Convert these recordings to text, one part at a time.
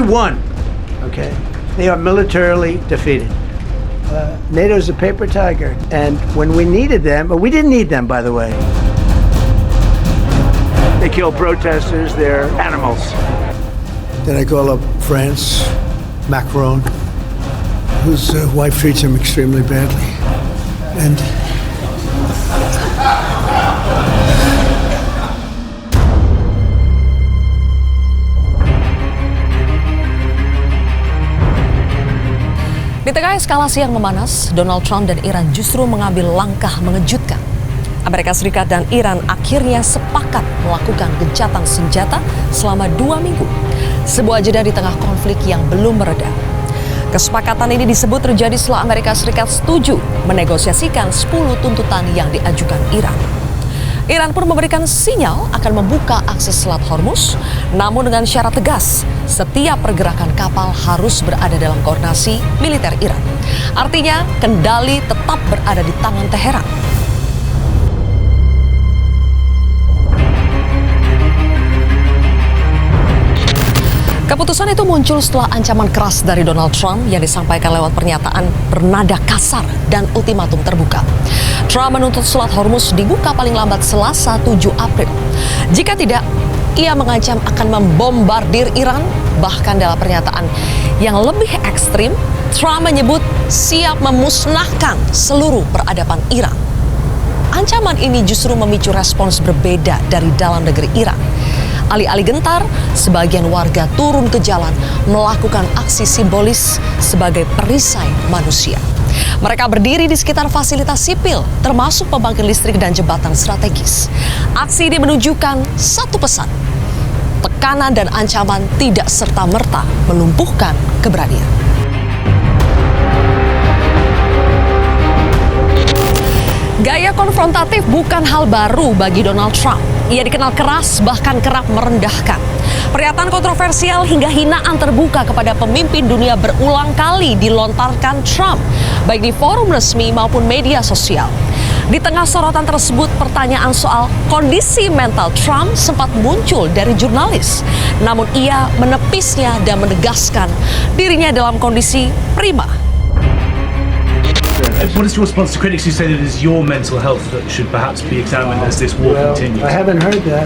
won. Okay, they are militarily defeated. NATO's a paper tiger, and when we needed them, but we didn't need them, by the way. They kill protesters, they're animals. Then I call up France, Macron, whose wife treats him extremely badly. And di tengah eskalasi yang memanas, Donald Trump dan Iran justru mengambil langkah mengejutkan. Amerika Serikat dan Iran akhirnya sepakat melakukan gencatan senjata selama 2 minggu. Sebuah jeda di tengah konflik yang belum mereda. Kesepakatan ini disebut terjadi setelah Amerika Serikat setuju menegosiasikan 10 tuntutan yang diajukan Iran. Iran pun memberikan sinyal akan membuka akses Selat Hormuz, namun dengan syarat tegas, setiap pergerakan kapal harus berada dalam koordinasi militer Iran. Artinya, kendali tetap berada di tangan Teheran. Keputusan itu muncul setelah ancaman keras dari Donald Trump yang disampaikan lewat pernyataan bernada kasar dan ultimatum terbuka. Trump menuntut Selat Hormuz dibuka paling lambat Selasa 7 April. Jika tidak, ia mengancam akan membombardir Iran. Bahkan dalam pernyataan yang lebih ekstrim, Trump menyebut siap memusnahkan seluruh peradaban Iran. Ancaman ini justru memicu respons berbeda dari dalam negeri Iran. Alih-alih gentar, sebagian warga turun ke jalan melakukan aksi simbolis sebagai perisai manusia. Mereka berdiri di sekitar fasilitas sipil, termasuk pembangkit listrik dan jembatan strategis. Aksi ini menunjukkan satu pesan: tekanan dan ancaman tidak serta-merta melumpuhkan keberanian. Gaya konfrontatif bukan hal baru bagi Donald Trump. Ia dikenal keras, bahkan kerap merendahkan. Pernyataan kontroversial hingga hinaan terbuka kepada pemimpin dunia berulang kali dilontarkan Trump, baik di forum resmi maupun media sosial. Di tengah sorotan tersebut, pertanyaan soal kondisi mental Trump sempat muncul dari jurnalis. Namun ia menepisnya dan menegaskan dirinya dalam kondisi prima. What is your response to critics who say that it is your mental health that should perhaps be examined as this war continues? I haven't heard that.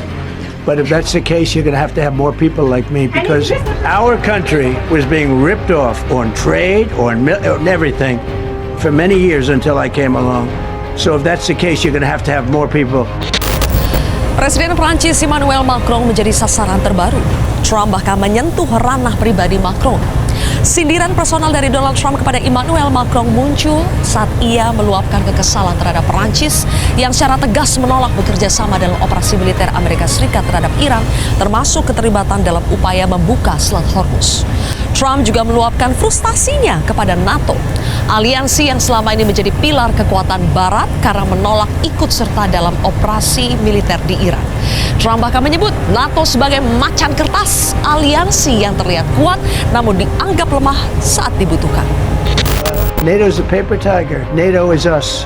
But if that's the case, you're going to have more people like me, because our country was being ripped off on trade, on everything for many years until I came along. So if that's the case, you're going to have more people. Presiden Prancis Emmanuel Macron menjadi sasaran terbaru. Trump bahkan menyentuh ranah pribadi Macron. Sindiran personal dari Donald Trump kepada Emmanuel Macron muncul saat ia meluapkan kekesalan terhadap Prancis yang secara tegas menolak bekerja sama dalam operasi militer Amerika Serikat terhadap Iran, termasuk keterlibatan dalam upaya membuka Selat Hormuz. Trump juga meluapkan frustasinya kepada NATO, aliansi yang selama ini menjadi pilar kekuatan Barat karena menolak ikut serta dalam operasi militer di Iran. Trump bahkan menyebut NATO sebagai macan kertas, aliansi yang terlihat kuat namun dianggap lemah saat dibutuhkan. NATO's a paper tiger. NATO is us.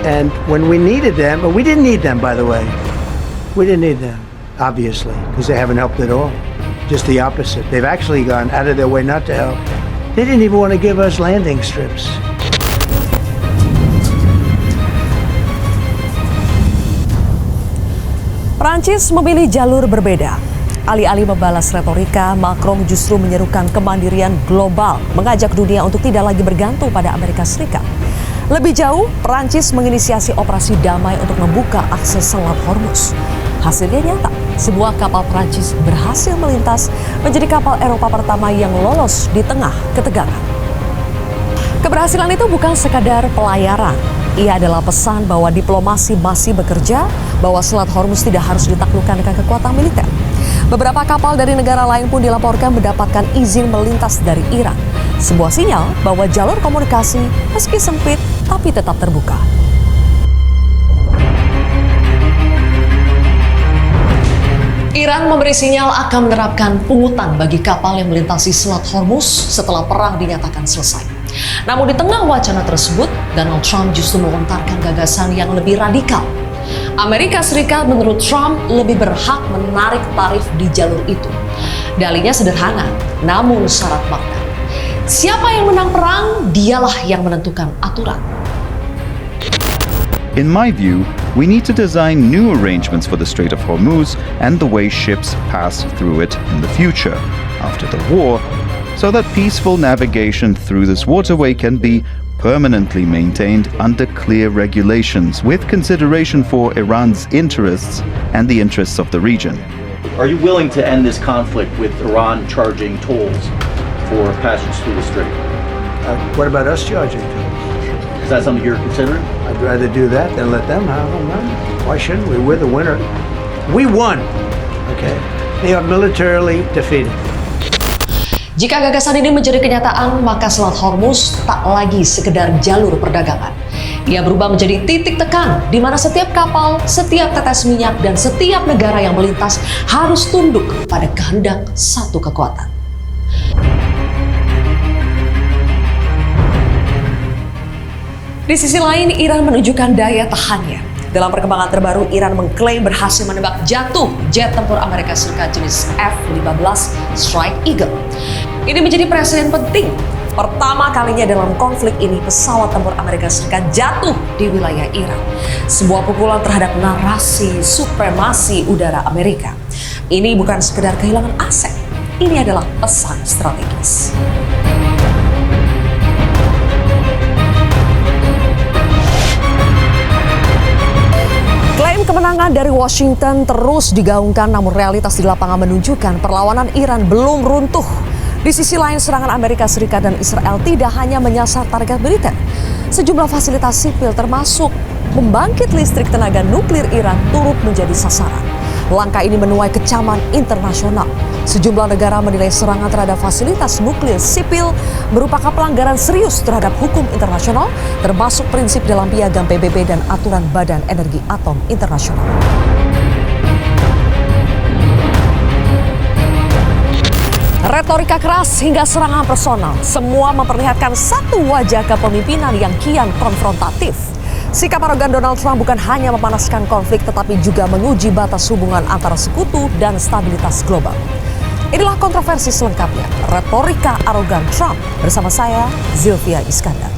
And when we needed them, but we didn't need them, by the way. We didn't need them, obviously, because they haven't helped at all. Just the opposite. They've actually gone out of their way not to help. They didn't even want to give us landing strips. Prancis memilih jalur berbeda. Alih-alih membalas retorika, Macron justru menyerukan kemandirian global, mengajak dunia untuk tidak lagi bergantung pada Amerika Serikat. Lebih jauh, Prancis menginisiasi operasi damai untuk membuka akses Selat Hormuz. Hasilnya nyata, sebuah kapal Prancis berhasil melintas menjadi kapal Eropa pertama yang lolos di tengah ketegangan. Keberhasilan itu bukan sekadar pelayaran. Ia adalah pesan bahwa diplomasi masih bekerja, bahwa Selat Hormuz tidak harus ditaklukkan dengan kekuatan militer. Beberapa kapal dari negara lain pun dilaporkan mendapatkan izin melintas dari Iran. Sebuah sinyal bahwa jalur komunikasi meski sempit tapi tetap terbuka. Iran memberi sinyal akan menerapkan pungutan bagi kapal yang melintasi Selat Hormuz setelah perang dinyatakan selesai. Namun di tengah wacana tersebut, Donald Trump justru melontarkan gagasan yang lebih radikal. Amerika Serikat menurut Trump lebih berhak menarik tarif di jalur itu. Dalihnya sederhana, namun syarat makna. Siapa yang menang perang, dialah yang menentukan aturan. In my view, we need to design new arrangements for the Strait of Hormuz and the way ships pass through it in the future, after the war, so that peaceful navigation through this waterway can be permanently maintained under clear regulations with consideration for Iran's interests and the interests of the region. Are you willing to end this conflict with Iran charging tolls for passage through the strait? What about us charging tolls? Is that something you're considering? I'd rather do that than let them have them. Why shouldn't we? We're the winner. We won. Okay. They are militarily defeated. Jika gagasan ini menjadi kenyataan, maka Selat Hormuz tak lagi sekedar jalur perdagangan. Ia berubah menjadi titik tekan di mana setiap kapal, setiap tetes minyak, dan setiap negara yang melintas harus tunduk pada kehendak satu kekuatan. Di sisi lain, Iran menunjukkan daya tahannya. Dalam perkembangan terbaru, Iran mengklaim berhasil menembak jatuh jet tempur Amerika Serikat jenis F-15 Strike Eagle. Ini menjadi presiden penting. Pertama kalinya dalam konflik ini, pesawat tempur Amerika Serikat jatuh di wilayah Iran. Sebuah pukulan terhadap narasi supremasi udara Amerika. Ini bukan sekedar kehilangan aset, ini adalah pesan strategis. Klaim kemenangan dari Washington terus digaungkan, namun realitas di lapangan menunjukkan perlawanan Iran belum runtuh. Di sisi lain, serangan Amerika Serikat dan Israel tidak hanya menyasar target militer. Sejumlah fasilitas sipil termasuk pembangkit listrik tenaga nuklir Iran turut menjadi sasaran. Langkah ini menuai kecaman internasional. Sejumlah negara menilai serangan terhadap fasilitas nuklir sipil merupakan pelanggaran serius terhadap hukum internasional, termasuk prinsip dalam piagam PBB dan aturan Badan Energi Atom Internasional. Retorika keras hingga serangan personal, semua memperlihatkan satu wajah kepemimpinan yang kian konfrontatif. Sikap arogan Donald Trump bukan hanya memanaskan konflik, tetapi juga menguji batas hubungan antara sekutu dan stabilitas global. Inilah kontroversi selengkapnya, retorika arogan Trump, bersama saya, Zilvia Iskandar.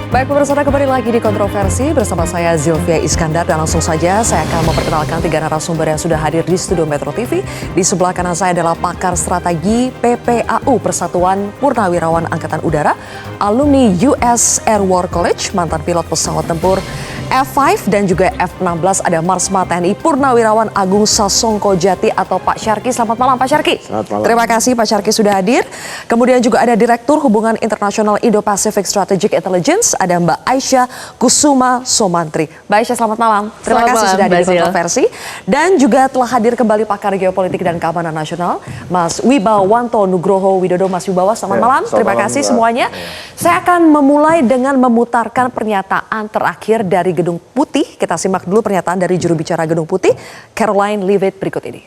Baik pemirsa, kembali lagi di Kontroversi bersama saya Zilvia Iskandar, dan langsung saja saya akan memperkenalkan tiga narasumber yang sudah hadir di studio Metro TV. Di sebelah kanan saya adalah pakar strategi PPAU, Persatuan Purnawirawan Angkatan Udara, alumni US Air War College, mantan pilot pesawat tempur F5 dan juga F-16, ada Marsma TNI Purnawirawan Agung Sasongko Jati atau Pak Syarki. Selamat malam Pak Syarki. Selamat malam. Terima kasih Pak Syarki sudah hadir. Kemudian juga ada Direktur Hubungan Internasional Indo-Pacific Strategic Intelligence, ada Mbak Aisyah Kusuma Somantri. Mbak Aisyah, selamat malam. Terima kasih sudah hadir di Kontroversi. Dan juga telah hadir kembali pakar geopolitik dan keamanan nasional, Mas Wibawanto Nugroho Widodo. Mas Wibawa, selamat malam. Terima kasih semuanya. Saya akan memulai dengan memutarkan pernyataan terakhir dari Gedung Putih. Kita simak dulu pernyataan dari juru bicara Gedung Putih, Caroline Leavitt, berikut ini.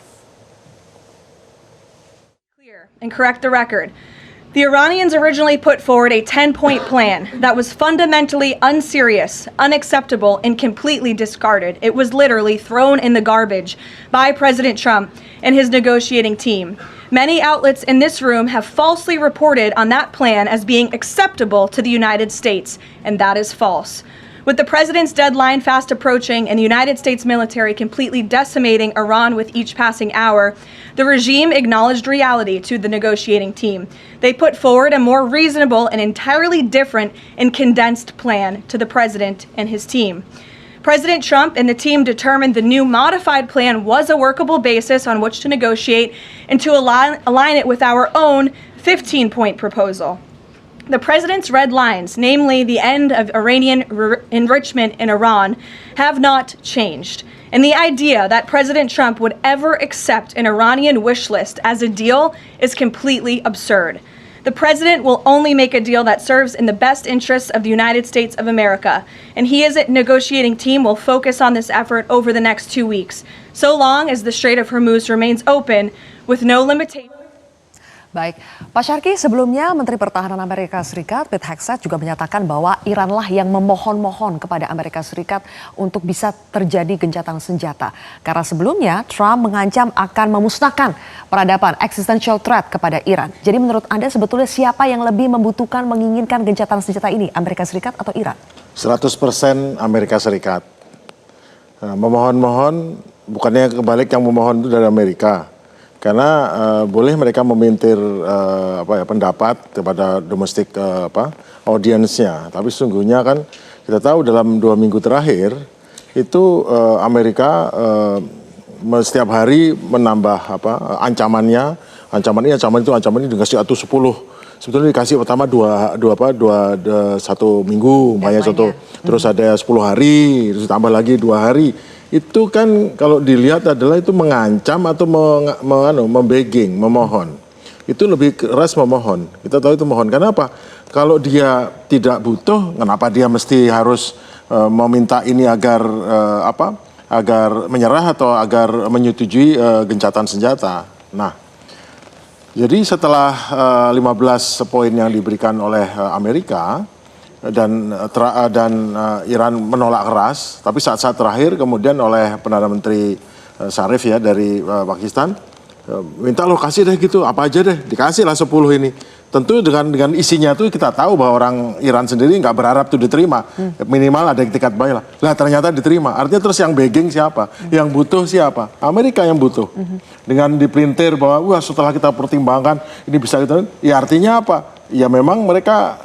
And correct the record. The Iranians originally put forward a 10-point plan that was fundamentally unserious, unacceptable, and completely discarded. It was literally thrown in the garbage by President Trump and his negotiating team. Many outlets in this room have falsely reported on that plan as being acceptable to the United States, and that is false. With the president's deadline fast approaching and the United States military completely decimating Iran with each passing hour, the regime acknowledged reality to the negotiating team. They put forward a more reasonable and entirely different and condensed plan to the president and his team. President Trump and the team determined the new modified plan was a workable basis on which to negotiate and to align it with our own 15-point proposal. The president's red lines, namely the end of Iranian enrichment in Iran, have not changed. And the idea that President Trump would ever accept an Iranian wish list as a deal is completely absurd. The president will only make a deal that serves in the best interests of the United States of America, and he as a negotiating team will focus on this effort over the next 2 weeks, so long as the Strait of Hormuz remains open with no limitation. Baik, Pak Syarki, sebelumnya Menteri Pertahanan Amerika Serikat Pete Hegseth juga menyatakan bahwa Iranlah yang memohon-mohon kepada Amerika Serikat untuk bisa terjadi gencatan senjata. Karena sebelumnya Trump mengancam akan memusnahkan peradaban existential threat kepada Iran. Jadi menurut Anda sebetulnya siapa yang lebih membutuhkan menginginkan gencatan senjata ini, Amerika Serikat atau Iran? 100% Amerika Serikat. Memohon-mohon, bukannya kebalik yang memohon itu dari Amerika. Karena boleh mereka memintir pendapat kepada domestik audiensnya, tapi sesungguhnya kan kita tahu dalam 2 minggu terakhir itu Amerika setiap hari menambah ancaman ini dikasih atau 10, sebetulnya dikasih pertama 1 minggu, terus ada 10 hari, terus tambah lagi 2 hari. Itu kan kalau dilihat adalah itu mengancam atau membegging, memohon. Itu lebih keras memohon. Kita tahu itu mohon. Karena apa? Kalau dia tidak butuh, kenapa dia mesti harus meminta ini agar menyerah atau agar menyetujui gencatan senjata. Nah, jadi setelah 15 poin yang diberikan oleh Amerika, dan Iran menolak keras, tapi saat-saat terakhir kemudian oleh Perdana Menteri Zarif ya dari Pakistan minta lo kasih deh gitu, apa aja deh, dikasih lah 10 ini. Tentu dengan isinya tuh kita tahu bahwa orang Iran sendiri nggak berharap tuh diterima, minimal ada etikat baik lah. Lah ternyata diterima, artinya terus yang begging siapa? Yang butuh siapa? Amerika yang butuh. Dengan dipelintir bahwa wah setelah kita pertimbangkan ini bisa kita, ya artinya apa? Ya memang mereka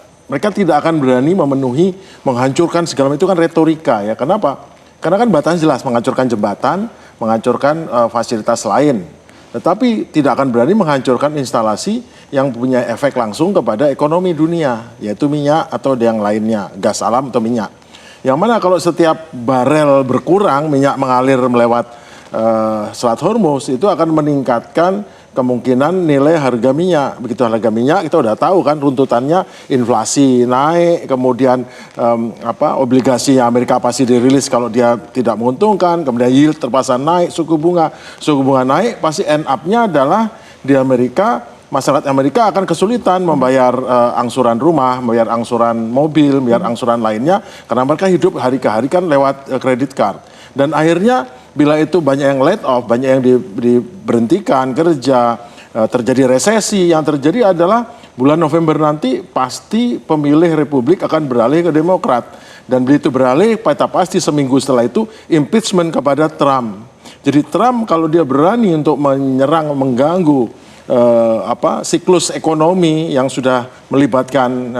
tidak akan berani memenuhi, menghancurkan segala macam, itu kan retorika ya. Kenapa? Karena kan batasnya jelas, menghancurkan jembatan, menghancurkan fasilitas lain. Tetapi tidak akan berani menghancurkan instalasi yang punya efek langsung kepada ekonomi dunia, yaitu minyak atau yang lainnya, gas alam atau minyak. Yang mana kalau setiap barel berkurang, minyak mengalir melewat Selat Hormuz, itu akan meningkatkan kemungkinan nilai harga minyak. Begitu harga minyak kita udah tahu kan runtutannya, inflasi naik, kemudian obligasi Amerika pasti dirilis kalau dia tidak menguntungkan, kemudian yield terpaksa naik, suku bunga naik, pasti end up-nya adalah di Amerika, masyarakat Amerika akan kesulitan membayar angsuran rumah, membayar angsuran mobil, membayar angsuran lainnya, karena mereka hidup hari ke hari kan lewat credit card. Dan akhirnya bila itu banyak yang laid off, banyak yang diberhentikan kerja, terjadi resesi, yang terjadi adalah bulan November nanti pasti pemilih Republik akan beralih ke Demokrat. Dan begitu beralih, pasti seminggu setelah itu impeachment kepada Trump. Jadi Trump kalau dia berani untuk menyerang, mengganggu siklus ekonomi yang sudah melibatkan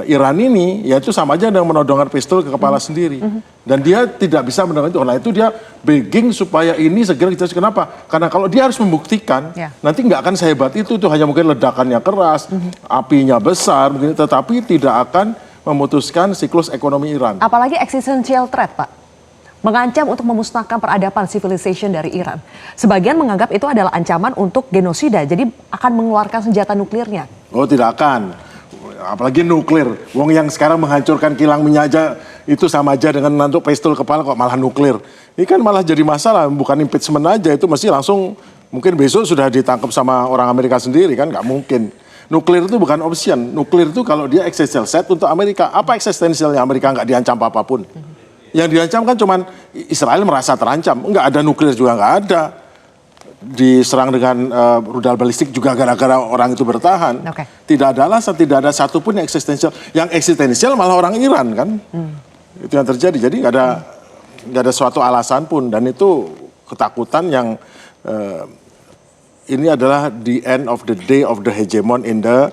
Iran ini, ya itu sama aja dengan menodongkan pistol ke kepala sendiri. Dan dia tidak bisa mendengar itu. Nah itu dia begging supaya ini segera kita. Kenapa? Karena kalau dia harus membuktikan, nanti nggak akan sehebat itu hanya mungkin ledakannya keras, apinya besar, tetapi tidak akan memutuskan siklus ekonomi Iran. Apalagi existential threat, Pak. Mengancam untuk memusnahkan peradaban civilization dari Iran. Sebagian menganggap itu adalah ancaman untuk genosida, jadi akan mengeluarkan senjata nuklirnya. Oh, tidak akan. Apalagi nuklir. Wong yang sekarang menghancurkan kilang minyak aja itu sama aja dengan nantuk pistol kepala kok malah nuklir. Ini kan malah jadi masalah, bukan impeachment aja, itu mesti langsung mungkin besok sudah ditangkap sama orang Amerika sendiri kan, nggak mungkin. Nuklir itu bukan option. Nuklir itu kalau dia existential threat untuk Amerika. Apa eksistensialnya Amerika nggak diancam apapun? Yang diancam kan cuman Israel merasa terancam. Nggak ada nuklir juga nggak ada. Diserang dengan rudal balistik juga gara-gara orang itu bertahan. Tidak ada alasan, tidak ada satupun yang eksistensial. Yang eksistensial malah orang Iran kan. Itu yang terjadi. Jadi nggak ada suatu alasan pun. Dan itu ketakutan yang ini adalah the end of the day of the hegemon in the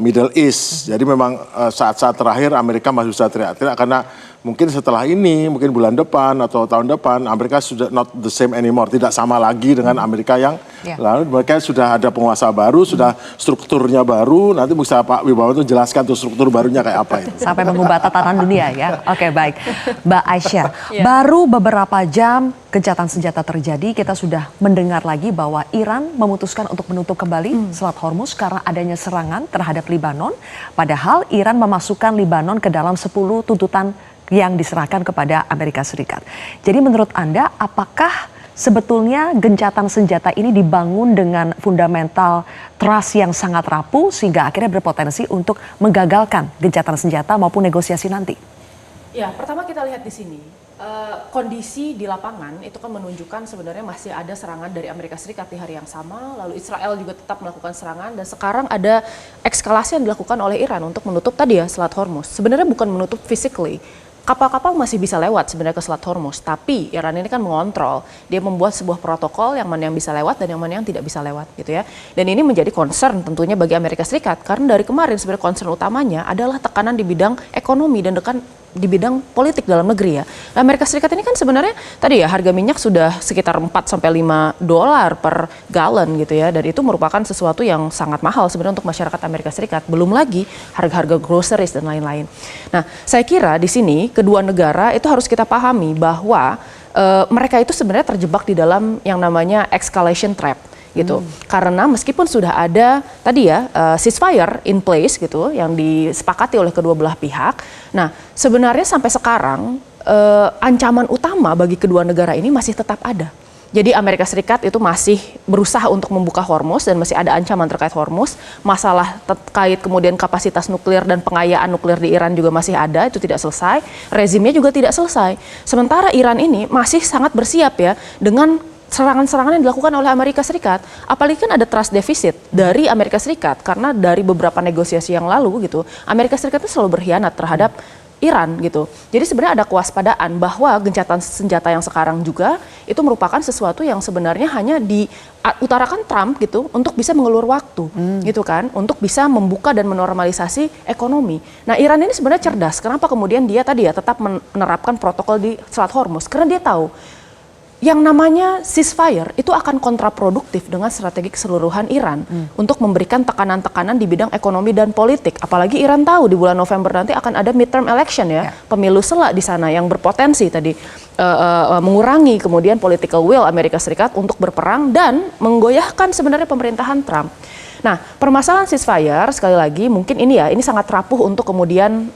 Middle East. Jadi memang saat-saat terakhir Amerika masih bisa teriak-teriak karena mungkin setelah ini, mungkin bulan depan atau tahun depan, Amerika sudah not the same anymore, tidak sama lagi dengan Amerika yang lalu. Mereka sudah ada penguasa baru, sudah strukturnya baru. Nanti bisa Pak Wibawa itu jelaskan tuh struktur barunya kayak apa itu. Sampai mengubah tatanan dunia ya. Oke, baik. Mbak Aisyah, baru beberapa jam gencatan senjata terjadi, kita sudah mendengar lagi bahwa Iran memutuskan untuk menutup kembali Selat Hormuz karena adanya serangan terhadap Libanon. Padahal Iran memasukkan Libanon ke dalam 10 tuntutan yang diserahkan kepada Amerika Serikat. Jadi menurut Anda, apakah sebetulnya gencatan senjata ini dibangun dengan fundamental trust yang sangat rapuh sehingga akhirnya berpotensi untuk menggagalkan gencatan senjata maupun negosiasi nanti? Ya, pertama kita lihat di sini. Kondisi di lapangan itu kan menunjukkan sebenarnya masih ada serangan dari Amerika Serikat di hari yang sama, lalu Israel juga tetap melakukan serangan, dan sekarang ada eskalasi yang dilakukan oleh Iran untuk menutup tadi ya Selat Hormuz. Sebenarnya bukan menutup physically, kapal-kapal masih bisa lewat sebenarnya ke Selat Hormuz, tapi Iran ini kan mengontrol, dia membuat sebuah protokol yang mana yang bisa lewat dan yang mana yang tidak bisa lewat gitu ya. Dan ini menjadi concern tentunya bagi Amerika Serikat, karena dari kemarin sebenarnya concern utamanya adalah tekanan di bidang ekonomi dan di bidang politik dalam negeri ya. Nah, Amerika Serikat ini kan sebenarnya tadi ya harga minyak sudah sekitar 4 sampai 5 dolar per galon gitu ya, dan itu merupakan sesuatu yang sangat mahal sebenarnya untuk masyarakat Amerika Serikat. Belum lagi harga-harga groceries dan lain-lain. Nah, saya kira di sini kedua negara itu harus kita pahami bahwa mereka itu sebenarnya terjebak di dalam yang namanya escalation trap gitu. Karena meskipun sudah ada tadi ya ceasefire in place gitu yang disepakati oleh kedua belah pihak. Nah, sebenarnya sampai sekarang ancaman utama bagi kedua negara ini masih tetap ada. Jadi Amerika Serikat itu masih berusaha untuk membuka Hormuz dan masih ada ancaman terkait Hormuz. Masalah terkait kemudian kapasitas nuklir dan pengayaan nuklir di Iran juga masih ada, itu tidak selesai. Rezimnya juga tidak selesai. Sementara Iran ini masih sangat bersiap ya dengan serangan-serangan yang dilakukan oleh Amerika Serikat. Apalagi kan ada trust deficit dari Amerika Serikat karena dari beberapa negosiasi yang lalu gitu, Amerika Serikat itu selalu berkhianat terhadap Iran gitu. Jadi sebenarnya ada kewaspadaan bahwa gencatan senjata yang sekarang juga itu merupakan sesuatu yang sebenarnya hanya diutarakan Trump gitu untuk bisa mengulur waktu gitu kan, untuk bisa membuka dan menormalisasi ekonomi. Nah, Iran ini sebenarnya cerdas. Kenapa kemudian dia tadi ya tetap menerapkan protokol di Selat Hormuz? Karena dia tahu yang namanya ceasefire itu akan kontraproduktif dengan strategi keseluruhan Iran untuk memberikan tekanan-tekanan di bidang ekonomi dan politik. Apalagi Iran tahu di bulan November nanti akan ada midterm election ya, pemilu sela di sana yang berpotensi tadi mengurangi kemudian political will Amerika Serikat untuk berperang dan menggoyahkan sebenarnya pemerintahan Trump. Nah, permasalahan ceasefire sekali lagi mungkin ini ya, ini sangat rapuh untuk kemudian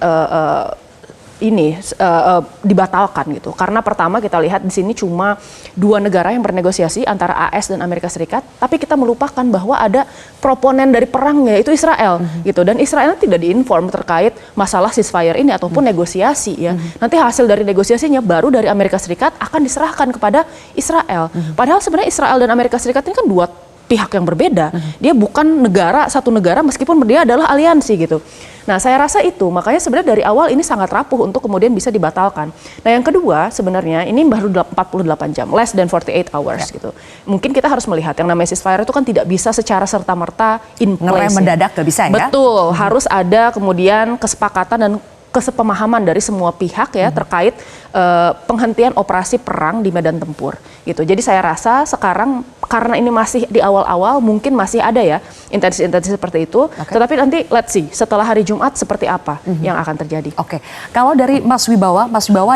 dibatalkan gitu. Karena pertama kita lihat di sini cuma dua negara yang bernegosiasi antara AS dan Amerika Serikat, tapi kita melupakan bahwa ada proponen dari perangnya yaitu Israel gitu. Dan Israel tidak diinform terkait masalah ceasefire ini ataupun negosiasi ya. Nanti hasil dari negosiasinya baru dari Amerika Serikat akan diserahkan kepada Israel. Padahal sebenarnya Israel dan Amerika Serikat ini kan dua pihak yang berbeda. Dia bukan satu negara meskipun dia adalah aliansi gitu. Nah, saya rasa itu, makanya sebenarnya dari awal ini sangat rapuh untuk kemudian bisa dibatalkan. Nah, yang kedua sebenarnya ini baru 48 jam, less than 48 hours gitu. Mungkin kita harus melihat yang namanya ceasefire itu kan tidak bisa secara serta-merta in place. Ngerem mendadak gak bisa ya? Betul, harus ada kemudian kesepakatan dan kesepemahaman dari semua pihak ya terkait penghentian operasi perang di medan tempur gitu. Jadi saya rasa sekarang karena ini masih di awal-awal mungkin masih ada ya intensi-intensi seperti itu. Tetapi nanti let's see setelah hari Jumat seperti apa yang akan terjadi. Oke. Kalau dari Mas Wibawa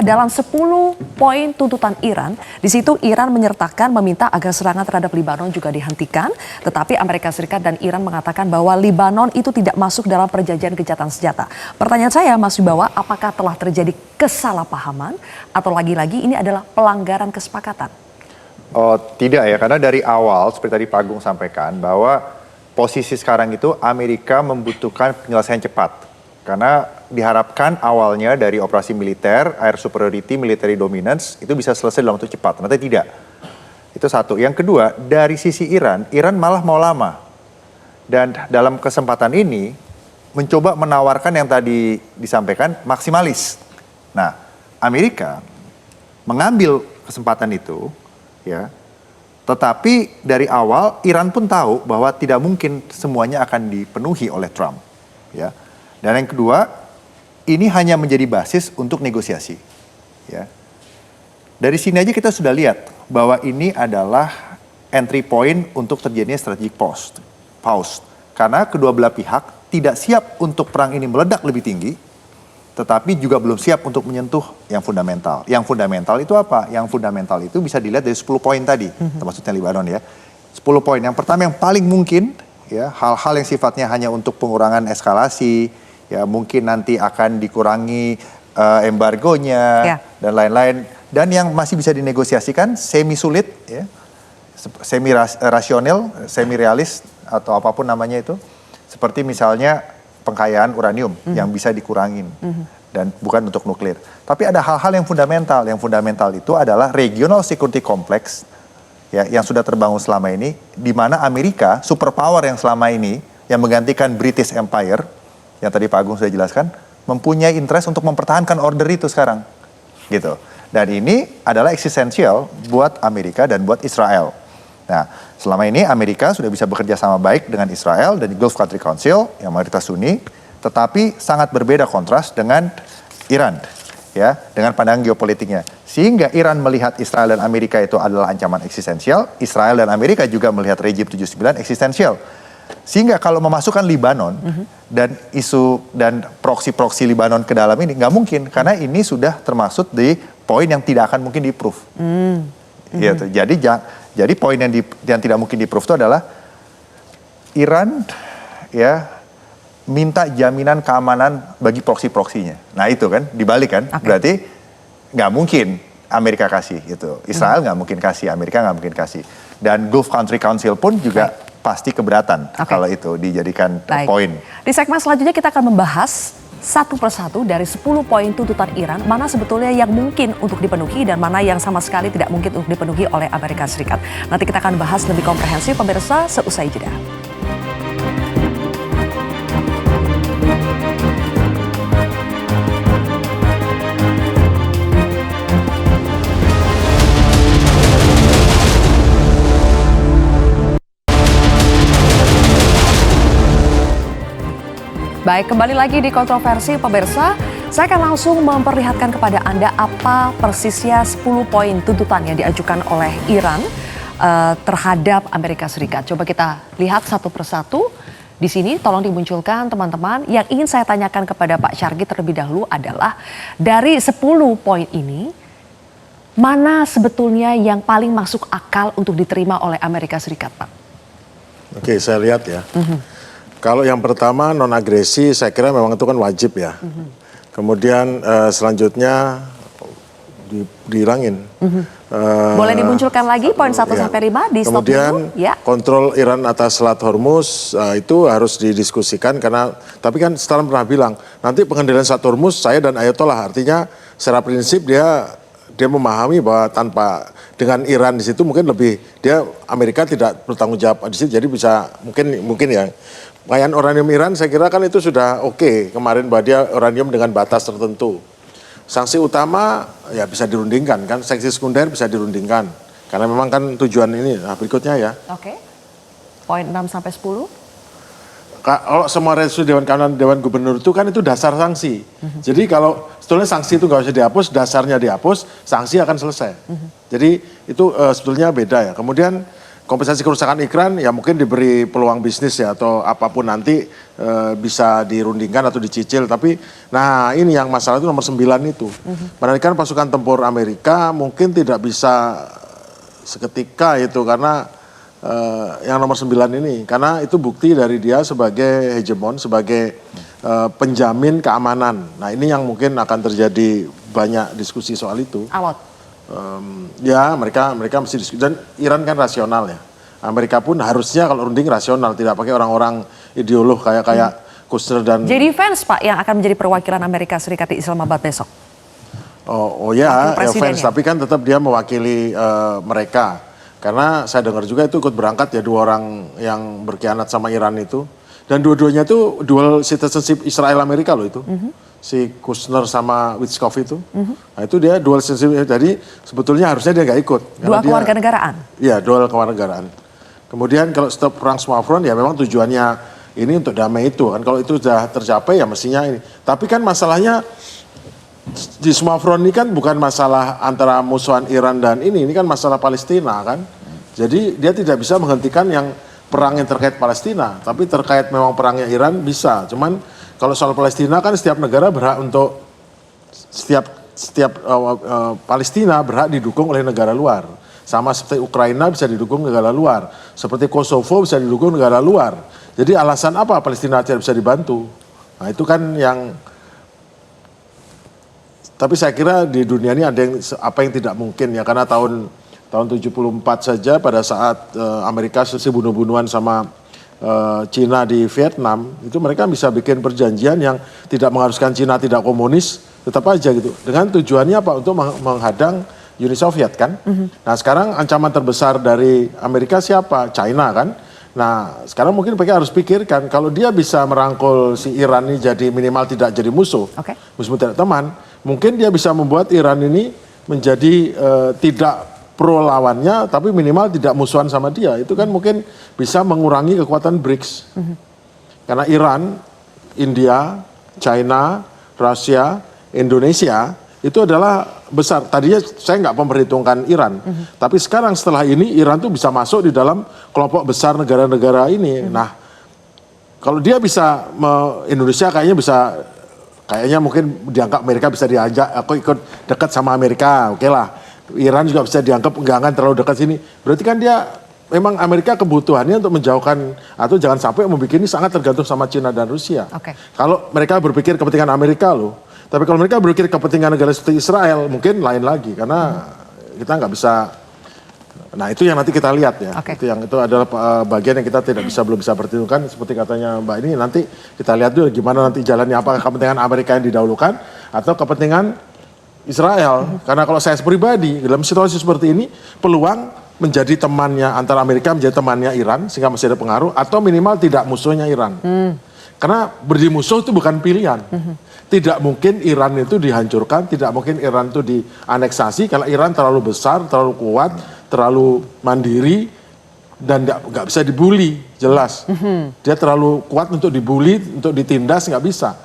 dalam 10 poin tuntutan Iran, di situ Iran menyertakan meminta agar serangan terhadap Libanon juga dihentikan, tetapi Amerika Serikat dan Iran mengatakan bahwa Libanon itu tidak masuk dalam perjanjian gencatan senjata. Pertanyaan saya Mas Wibawa, apakah telah terjadi kesalahpahaman atau lagi-lagi ini adalah pelanggaran kesepakatan? Oh, tidak ya, karena dari awal seperti tadi Pak Agung sampaikan bahwa posisi sekarang itu Amerika membutuhkan penyelesaian cepat. Karena diharapkan awalnya dari operasi militer, air superiority, military dominance itu bisa selesai dalam waktu cepat. Nanti tidak. Itu satu. Yang kedua, dari sisi Iran malah mau lama. Dan dalam kesempatan ini mencoba menawarkan yang tadi disampaikan maksimalis. Nah, Amerika mengambil kesempatan itu ya. Tetapi dari awal Iran pun tahu bahwa tidak mungkin semuanya akan dipenuhi oleh Trump ya. Dan yang kedua, ini hanya menjadi basis untuk negosiasi. Ya. Dari sini aja kita sudah lihat bahwa ini adalah entry point untuk terjadinya strategic pause. Karena kedua belah pihak tidak siap untuk perang ini meledak lebih tinggi, tetapi juga belum siap untuk menyentuh yang fundamental. Yang fundamental itu apa? Yang fundamental itu bisa dilihat dari 10 poin tadi, termasuknya Lebanon ya. 10 poin. Yang pertama yang paling mungkin, ya, hal-hal yang sifatnya hanya untuk pengurangan eskalasi, ya mungkin nanti akan dikurangi embargonya dan lain-lain. Dan yang masih bisa dinegosiasikan semi sulit, ya, semi rasional, semi realis atau apapun namanya itu, seperti misalnya pengkayaan uranium yang bisa dikurangin dan bukan untuk nuklir. Tapi ada hal-hal yang fundamental. Yang fundamental itu adalah regional security complex, ya, yang sudah terbangun selama ini, di mana Amerika, superpower yang selama ini yang menggantikan British Empire, yang tadi Pak Agung sudah jelaskan, mempunyai interest untuk mempertahankan order itu sekarang, gitu. Dan ini adalah eksistensial buat Amerika dan buat Israel. Nah, selama ini Amerika sudah bisa bekerja sama baik dengan Israel dan Gulf Country Council yang mayoritas Sunni, tetapi sangat berbeda kontras dengan Iran, ya, dengan pandangan geopolitiknya. Sehingga Iran melihat Israel dan Amerika itu adalah ancaman eksistensial, Israel dan Amerika juga melihat rejim 79 eksistensial. Sehingga kalau memasukkan Libanon dan isu dan proksi-proksi Libanon ke dalam ini nggak mungkin, karena ini sudah termasuk di poin yang tidak akan mungkin di-proof. Gitu. Jadi poin yang tidak mungkin di-proof itu adalah Iran, ya, minta jaminan keamanan bagi proksi-proksinya. Nah itu kan dibalik kan, berarti nggak mungkin Amerika kasih gitu. Israel nggak mungkin kasih, Amerika nggak mungkin kasih. Dan Gulf Country Council pun juga pasti keberatan kalau itu dijadikan poin. Di segmen selanjutnya kita akan membahas satu persatu dari 10 poin tuntutan Iran, mana sebetulnya yang mungkin untuk dipenuhi dan mana yang sama sekali tidak mungkin untuk dipenuhi oleh Amerika Serikat. Nanti kita akan bahas lebih komprehensif pemirsa seusai jeda. Baik, kembali lagi di Kontroversi pemirsa. Saya akan langsung memperlihatkan kepada Anda apa persisnya 10 poin tuntutan yang diajukan oleh Iran terhadap Amerika Serikat. Coba kita lihat satu persatu. Di sini tolong dimunculkan teman-teman. Yang ingin saya tanyakan kepada Pak Syargi terlebih dahulu adalah dari 10 poin ini, mana sebetulnya yang paling masuk akal untuk diterima oleh Amerika Serikat, Pak? Oke, saya lihat ya. Kalau yang pertama non-agresi, saya kira memang itu kan wajib ya. Kemudian selanjutnya dihilangin. Boleh dimunculkan lagi poin 1 sampai 5 di stop kemudian dulu. Ya. Kontrol Iran atas Selat Hormuz itu harus didiskusikan karena, tapi kan Stalin pernah bilang nanti pengendalian Selat Hormuz saya dan Ayatollah, artinya secara prinsip dia memahami bahwa tanpa dengan Iran di situ mungkin lebih Amerika tidak bertanggung jawab di situ, jadi bisa mungkin ya. Pengayaan uranium Iran saya kira kan itu sudah oke. Kemarin bahwa dia uranium dengan batas tertentu. Sanksi utama ya bisa dirundingkan kan, sanksi sekunder bisa dirundingkan. Karena memang kan tujuan ini. Nah berikutnya ya. Oke. Poin 6 sampai 10. Kalau semua resolusi Dewan Keamanan Dewan Gubernur itu kan itu dasar sanksi. Jadi kalau sebetulnya sanksi itu nggak usah dihapus, dasarnya dihapus, sanksi akan selesai. Jadi itu sebetulnya beda ya. Kemudian kompensasi kerusakan iklan ya mungkin diberi peluang bisnis ya atau apapun nanti bisa dirundingkan atau dicicil. Tapi nah ini yang masalah itu nomor 9 itu. Menarikkan pasukan tempur Amerika mungkin tidak bisa seketika itu karena yang nomor 9 ini. Karena itu bukti dari dia sebagai hegemon, sebagai penjamin keamanan. Nah ini yang mungkin akan terjadi banyak diskusi soal itu. Awat. Ya mereka mesti diskusi, dan Iran kan rasional ya. Amerika pun harusnya kalau runding rasional, tidak pakai orang-orang ideolog kayak Kushner dan. Jadi fans Pak yang akan menjadi perwakilan Amerika Serikat di Islamabad besok. Oh ya fans, tapi kan tetap dia mewakili mereka. Karena saya dengar juga itu ikut berangkat ya 2 orang yang berkhianat sama Iran itu, dan dua-duanya itu dual citizenship Israel Amerika loh itu. Si Kushner sama Witkoff itu. Nah itu dia dual citizenship, jadi sebetulnya harusnya dia nggak ikut. Dua kewarganegaraan? Iya, dual kewarganegaraan. Kemudian kalau stop perang semua front ya memang tujuannya ini untuk damai itu kan. Kalau itu sudah tercapai ya mestinya ini. Tapi kan masalahnya di semua front ini kan bukan masalah antara musuhan Iran dan ini kan masalah Palestina kan. Jadi dia tidak bisa menghentikan yang perang yang terkait Palestina, tapi terkait memang perangnya Iran bisa. Cuman kalau soal Palestina kan setiap negara berhak untuk setiap Palestina berhak didukung oleh negara luar. Sama seperti Ukraina bisa didukung negara luar, seperti Kosovo bisa didukung negara luar. Jadi alasan apa Palestina tidak bisa dibantu? Nah itu kan yang. Tapi saya kira di dunia ini ada yang apa yang tidak mungkin ya, karena tahun 74 saja pada saat Amerika selesai bunuh-bunuhan sama Cina di Vietnam, itu mereka bisa bikin perjanjian yang tidak mengharuskan Cina tidak komunis, tetap aja gitu. Dengan tujuannya apa? Untuk menghadang Uni Soviet kan. Nah sekarang ancaman terbesar dari Amerika siapa? China kan. Nah sekarang mungkin mereka harus pikirkan kalau dia bisa merangkul si Iran ini jadi minimal tidak jadi musuh, meskipun tidak teman, mungkin dia bisa membuat Iran ini menjadi tidak pro lawannya, tapi minimal tidak musuhan sama dia. Itu kan mungkin bisa mengurangi kekuatan BRICS. Karena Iran, India, China, Rusia, Indonesia itu adalah besar. Tadinya saya nggak memperhitungkan Iran, tapi sekarang setelah ini Iran tuh bisa masuk di dalam kelompok besar negara-negara ini. Nah, kalau dia bisa, Indonesia kayaknya mungkin dianggap Amerika bisa diajak, aku ikut dekat sama Amerika, oke lah. Iran juga bisa dianggap enggak terlalu dekat sini. Berarti kan dia memang Amerika kebutuhannya untuk menjauhkan atau jangan sampai membuat ini sangat tergantung sama Cina dan Rusia. Kalau mereka berpikir kepentingan Amerika loh. Tapi kalau mereka berpikir kepentingan negara seperti Israel mungkin lain lagi karena kita nggak bisa. Nah itu yang nanti kita lihat ya. Itu adalah bagian yang kita belum bisa perhitungkan seperti katanya Mbak ini. Nanti kita lihat dulu gimana nanti jalannya, apakah kepentingan Amerika yang didahulukan atau kepentingan Israel. Karena kalau saya pribadi dalam situasi seperti ini peluang menjadi temannya antara Amerika menjadi temannya Iran sehingga masih ada pengaruh atau minimal tidak musuhnya Iran. Karena berdiri musuh itu bukan pilihan. Tidak mungkin Iran itu dihancurkan, tidak mungkin Iran itu dianeksasi karena Iran terlalu besar, terlalu kuat, terlalu mandiri dan nggak bisa dibully, jelas. Dia terlalu kuat untuk dibully, untuk ditindas nggak bisa.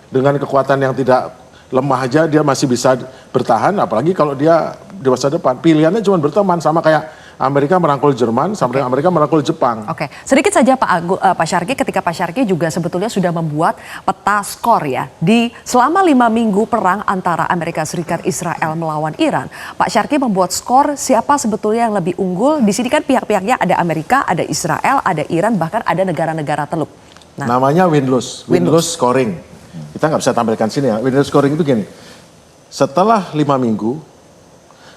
Dengan kekuatan yang tidak lemah aja dia masih bisa bertahan, apalagi kalau dia di masa depan. Pilihannya cuma berteman, sama kayak Amerika merangkul Jerman, sama dengan Amerika merangkul Jepang. Sedikit saja Pak Syarki, ketika Pak Syarki juga sebetulnya sudah membuat peta skor ya. Selama 5 minggu perang antara Amerika Serikat Israel melawan Iran, Pak Syarki membuat skor siapa sebetulnya yang lebih unggul. Di sini kan pihak-pihaknya ada Amerika, ada Israel, ada Iran, bahkan ada negara-negara teluk. Namanya win-lose scoring. Kita nggak bisa tampilkan sini ya. Win-lose scoring itu gini, setelah 5 minggu,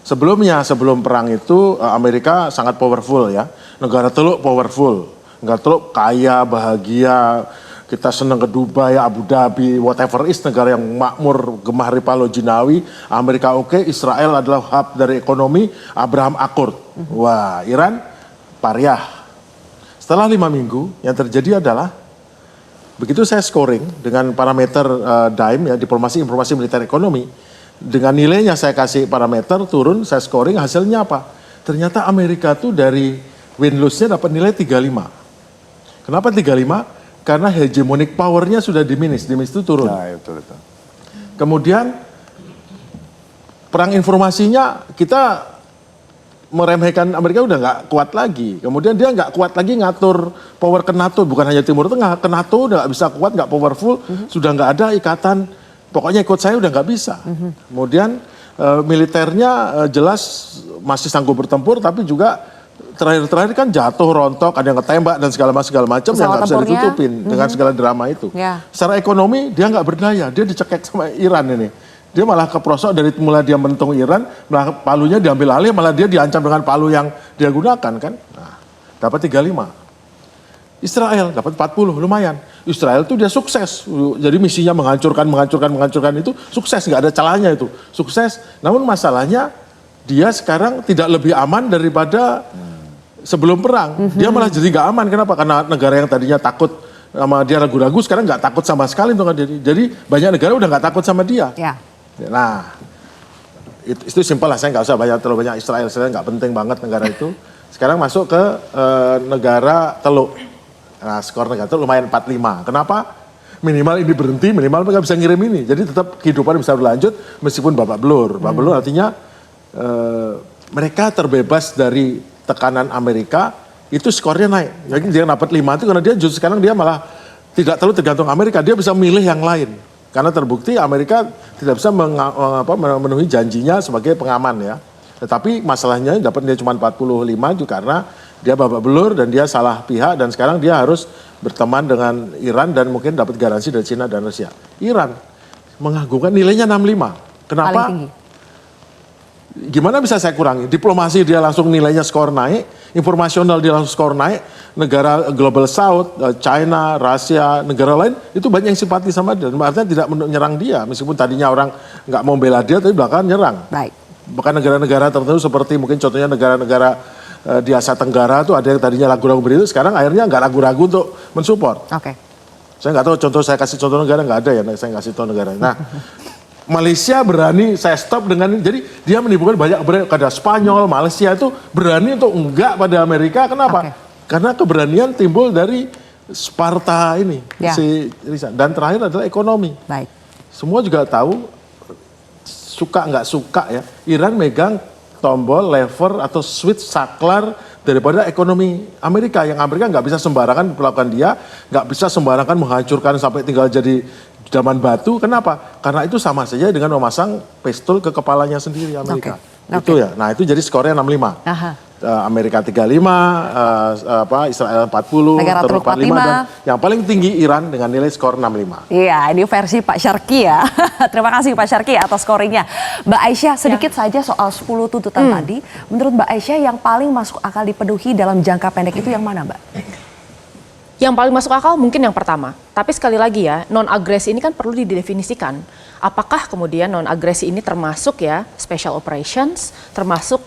sebelum perang itu Amerika sangat powerful ya. Negara teluk powerful. Negara teluk kaya, bahagia. Kita senang ke Dubai, Abu Dhabi, whatever is negara yang makmur, gemah ripalo jinawi. Amerika oke, Israel adalah hub dari ekonomi, Abraham Accord. Wah, Iran pariah. Setelah 5 minggu yang terjadi adalah begitu saya scoring dengan parameter DIME ya, diplomasi informasi militer ekonomi. Dengan nilainya saya kasih parameter, turun, saya scoring, hasilnya apa? Ternyata Amerika tuh dari win-lose-nya dapat nilai 35. Kenapa 35? Karena hegemonic power-nya sudah diminish itu turun. Nah, betul. Kemudian perang informasinya kita meremehkan Amerika udah nggak kuat lagi. Kemudian dia nggak kuat lagi ngatur power ke NATO, bukan hanya Timur Tengah, ke NATO udah nggak bisa kuat, nggak powerful, sudah nggak ada ikatan. Pokoknya ikut saya udah nggak bisa. Kemudian militernya jelas masih sanggup bertempur, tapi juga terakhir kan jatuh, rontok, ada yang ketembak dan segala macam yang nggak bisa ditutupin dengan segala drama itu. Secara ekonomi dia nggak berdaya, dia dicekek sama Iran ini. Dia malah keprosok dari mulai dia mentung Iran, malah palunya diambil alih, malah dia diancam dengan palu yang dia gunakan kan. Nah, dapat 35. Israel dapat 40, lumayan. Israel tuh dia sukses. Jadi misinya menghancurkan itu sukses, nggak ada celahnya itu. Sukses. Namun masalahnya dia sekarang tidak lebih aman daripada sebelum perang. Dia malah jadi nggak aman. Kenapa? Karena negara yang tadinya takut sama dia ragu-ragu sekarang nggak takut sama sekali untuk diri. Jadi banyak negara udah nggak takut sama dia. Nah, itu simpel lah. Saya nggak usah terlalu banyak Israel nggak penting banget negara itu. Sekarang masuk ke negara teluk. Nah, skor negatif lumayan 4-5. Kenapa? Minimal ini berhenti, minimal mereka bisa ngirim ini. Jadi tetap kehidupan bisa berlanjut meskipun babak belur. Babak belur artinya mereka terbebas dari tekanan Amerika, itu skornya naik. Jadi dia dapat 5 itu karena dia justru sekarang dia malah tidak terlalu tergantung Amerika, dia bisa milih yang lain. Karena terbukti Amerika tidak bisa memenuhi janjinya sebagai pengaman ya. Tetapi masalahnya dapat dia cuma 45 itu karena dia babak belur dan dia salah pihak dan sekarang dia harus berteman dengan Iran dan mungkin dapat garansi dari Cina dan Rusia. Iran mengagumkan nilainya 65. Kenapa? Paling tinggi. Gimana bisa saya kurangi? Diplomasi dia langsung nilainya skor naik, informasional dia langsung skor naik, negara Global South, China, Rusia, negara lain itu banyak yang simpati sama dia. Artinya tidak menyerang dia, meskipun tadinya orang nggak mau bela dia, tapi belakangan nyerang. Baik. Bahkan negara-negara tertentu seperti mungkin contohnya negara-negara di Asia Tenggara tuh ada yang tadinya ragu-ragu begitu, sekarang akhirnya nggak ragu-ragu untuk mensupport. Oke. Saya nggak tahu contoh, saya kasih contoh negara nggak ada ya, saya kasih contoh negara. Nah, Malaysia berani saya stop dengan ini. Jadi dia menimbulkan banyak kepada Spanyol, Malaysia itu berani untuk enggak pada Amerika. Kenapa? Oke. Karena keberanian timbul dari Sparta ini. Ya. Si Risa. Dan terakhir adalah ekonomi. Baik. Semua juga tahu, suka nggak suka ya, Iran megang tombol lever atau switch saklar daripada ekonomi Amerika. Yang Amerika nggak bisa sembarangan melakukan dia, nggak bisa sembarangan menghancurkan sampai tinggal jadi zaman batu. Kenapa? Karena itu sama saja dengan memasang pistol ke kepalanya sendiri Amerika. Itu ya. Nah itu jadi skornya 65. Aha. Amerika 35, Israel 40, Negara Turki Turk 45, dan yang paling tinggi Iran dengan nilai skor 65. Iya, ini versi Pak Syarki ya. Terima kasih Pak Syarki atas scoringnya. Mbak Aisyah, sedikit saja soal 10 tuntutan tadi. Menurut Mbak Aisyah yang paling masuk akal dipenuhi dalam jangka pendek itu yang mana, Mbak? Yang paling masuk akal mungkin yang pertama. Tapi sekali lagi ya, non-agresi ini kan perlu didefinisikan. Apakah kemudian non-agresi ini termasuk ya special operations, termasuk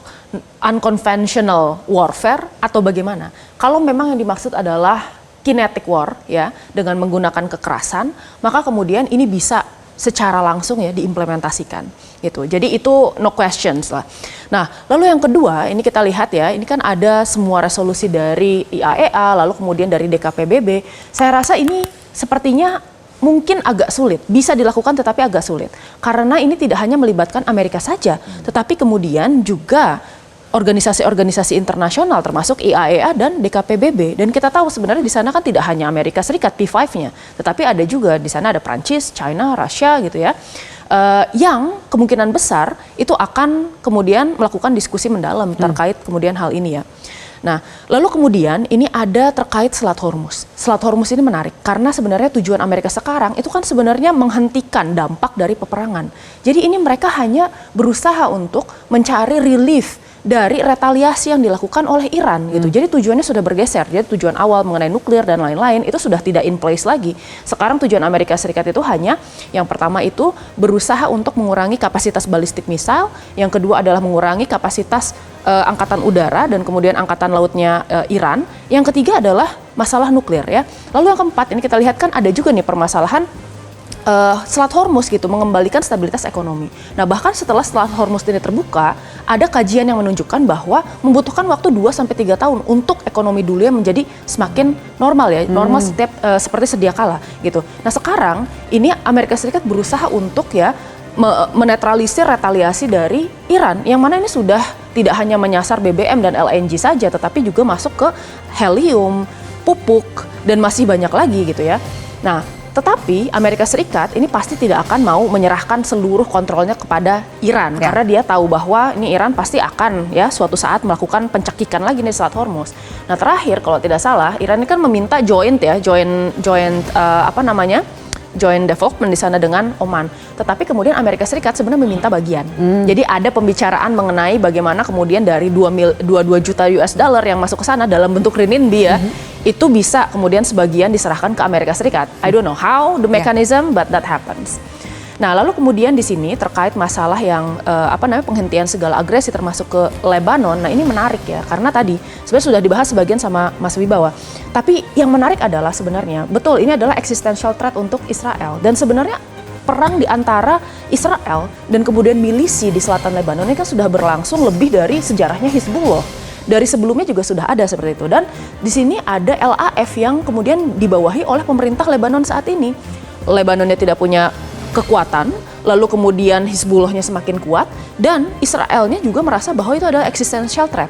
unconventional warfare atau bagaimana? Kalau memang yang dimaksud adalah kinetic war ya, dengan menggunakan kekerasan, maka kemudian ini bisa secara langsung ya diimplementasikan gitu. Jadi itu no questions lah. Nah, lalu yang kedua ini kita lihat ya, ini kan ada semua resolusi dari IAEA, lalu kemudian dari DKPBB. Saya rasa ini sepertinya mungkin agak sulit, bisa dilakukan tetapi agak sulit. Karena ini tidak hanya melibatkan Amerika saja, tetapi kemudian juga organisasi-organisasi internasional termasuk IAEA dan DKPBB. Dan kita tahu sebenarnya di sana kan tidak hanya Amerika Serikat P5-nya, tetapi ada juga di sana ada Prancis, China, Rusia gitu ya. Yang kemungkinan besar itu akan kemudian melakukan diskusi mendalam terkait kemudian hal ini ya. Nah, lalu kemudian ini ada terkait Selat Hormuz. Selat Hormuz ini menarik karena sebenarnya tujuan Amerika sekarang itu kan sebenarnya menghentikan dampak dari peperangan. Jadi ini mereka hanya berusaha untuk mencari relief dari retaliasi yang dilakukan oleh Iran gitu. Jadi tujuannya sudah bergeser. Jadi tujuan awal mengenai nuklir dan lain-lain itu sudah tidak in place lagi. Sekarang tujuan Amerika Serikat itu hanya yang pertama itu berusaha untuk mengurangi kapasitas balistik misal, yang kedua adalah mengurangi kapasitas angkatan udara dan kemudian angkatan lautnya Iran. Yang ketiga adalah masalah nuklir ya. Lalu yang keempat ini kita lihat kan ada juga nih permasalahan Selat Hormuz gitu, mengembalikan stabilitas ekonomi. Nah bahkan setelah Selat Hormuz ini terbuka, ada kajian yang menunjukkan bahwa membutuhkan waktu 2-3 tahun untuk ekonomi dunia menjadi semakin normal ya, normal setiap seperti sedia kala gitu. Nah sekarang ini Amerika Serikat berusaha untuk ya menetralisir retaliasi dari Iran, yang mana ini sudah tidak hanya menyasar BBM dan LNG saja, tetapi juga masuk ke helium, pupuk, dan masih banyak lagi gitu ya. Nah, tetapi Amerika Serikat ini pasti tidak akan mau menyerahkan seluruh kontrolnya kepada Iran karena dia tahu bahwa ini Iran pasti akan ya suatu saat melakukan pencekikan lagi nih Selat Hormuz. Nah terakhir kalau tidak salah Iran ini kan meminta joint joint development di sana dengan Oman. Tetapi kemudian Amerika Serikat sebenarnya meminta bagian. Jadi ada pembicaraan mengenai bagaimana kemudian dari 22 juta US dollar yang masuk ke sana dalam bentuk renminbi ya, itu bisa kemudian sebagian diserahkan ke Amerika Serikat. I don't know how the mechanism, but that happens. Nah, lalu kemudian di sini terkait masalah yang penghentian segala agresi termasuk ke Lebanon. Nah, ini menarik ya karena tadi sebenarnya sudah dibahas sebagian sama Mas Wibawa. Tapi yang menarik adalah sebenarnya betul ini adalah existential threat untuk Israel dan sebenarnya perang di antara Israel dan kemudian milisi di selatan Lebanon ini kan sudah berlangsung lebih dari sejarahnya Hizbullah. dari sebelumnya juga sudah ada seperti itu. Dan di sini ada LAF yang kemudian dibawahi oleh pemerintah Lebanon saat ini. Lebanonnya tidak punya kekuatan, lalu kemudian Hizbullahnya semakin kuat, dan Israelnya juga merasa bahwa itu adalah existential threat.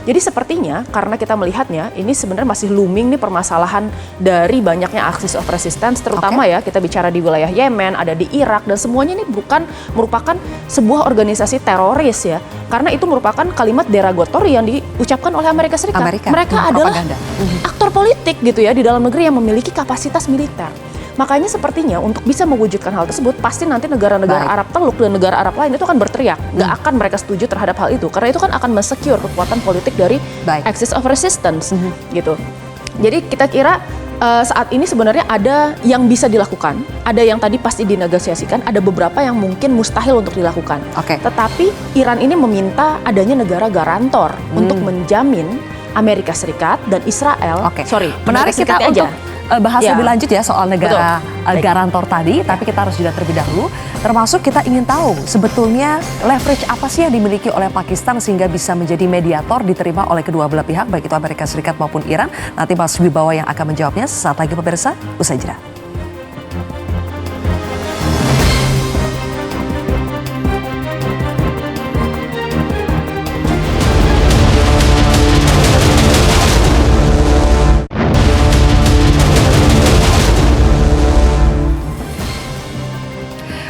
Jadi sepertinya karena kita melihatnya ini sebenarnya masih looming nih permasalahan dari banyaknya axis of resistance, terutama ya kita bicara di wilayah Yemen, ada di Irak, dan semuanya ini merupakan sebuah organisasi teroris ya, karena itu merupakan kalimat derogatory yang diucapkan oleh Amerika Serikat. Mereka adalah aktor politik gitu ya di dalam negeri yang memiliki kapasitas militer. Makanya sepertinya untuk bisa mewujudkan hal tersebut, pasti nanti negara-negara Arab Teluk dan negara Arab lain itu akan berteriak. Nggak akan mereka setuju terhadap hal itu. Karena itu kan akan men-secure kekuatan politik dari axis of resistance gitu. Jadi kita kira saat ini sebenarnya ada yang bisa dilakukan. Ada yang tadi pasti dinegosiasikan, ada beberapa yang mungkin mustahil untuk dilakukan. Tetapi Iran ini meminta adanya negara garantor untuk menjamin Amerika Serikat dan Israel. Menarik kita untuk bahas lebih lanjut ya soal negara garantor tadi, tapi kita harus jeda terlebih dahulu. Termasuk kita ingin tahu sebetulnya leverage apa sih yang dimiliki oleh Pakistan sehingga bisa menjadi mediator diterima oleh kedua belah pihak, baik itu Amerika Serikat maupun Iran. Nanti Mas Wibawa yang akan menjawabnya sesaat lagi pemirsa, usai jeda.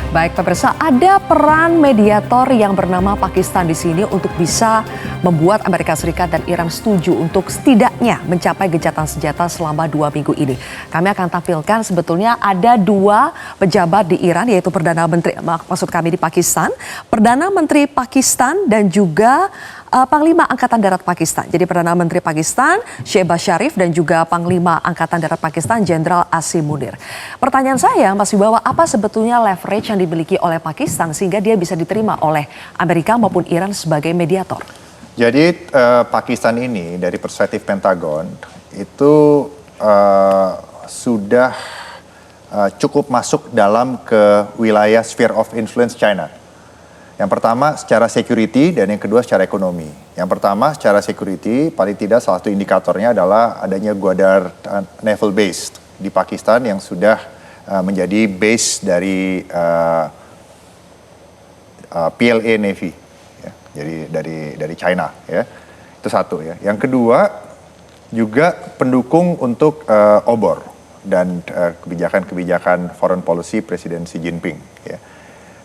Baik pemirsa, ada peran mediator yang bernama Pakistan di sini untuk bisa membuat Amerika Serikat dan Iran setuju untuk setidaknya mencapai gencatan senjata selama 2 minggu ini. Kami akan tampilkan sebetulnya ada 2 pejabat di Iran, yaitu Perdana Menteri, maksud kami di Pakistan, Perdana Menteri Pakistan dan juga Panglima Angkatan Darat Pakistan. Jadi Perdana Menteri Pakistan Shehbaz Sharif dan juga Panglima Angkatan Darat Pakistan Jenderal Asim Munir. Pertanyaan saya Mas Wibawa, apa sebetulnya leverage yang dimiliki oleh Pakistan sehingga dia bisa diterima oleh Amerika maupun Iran sebagai mediator? Jadi Pakistan ini dari perspektif Pentagon itu sudah cukup masuk dalam ke wilayah sphere of influence China. Yang pertama secara security dan yang kedua secara ekonomi. Yang pertama secara security, paling tidak salah satu indikatornya adalah adanya Gwadar Naval Base di Pakistan yang sudah menjadi base dari PLA Navy, ya, jadi dari China, ya. Itu satu ya. Yang kedua juga pendukung untuk obor dan kebijakan-kebijakan foreign policy Presiden Xi Jinping, ya.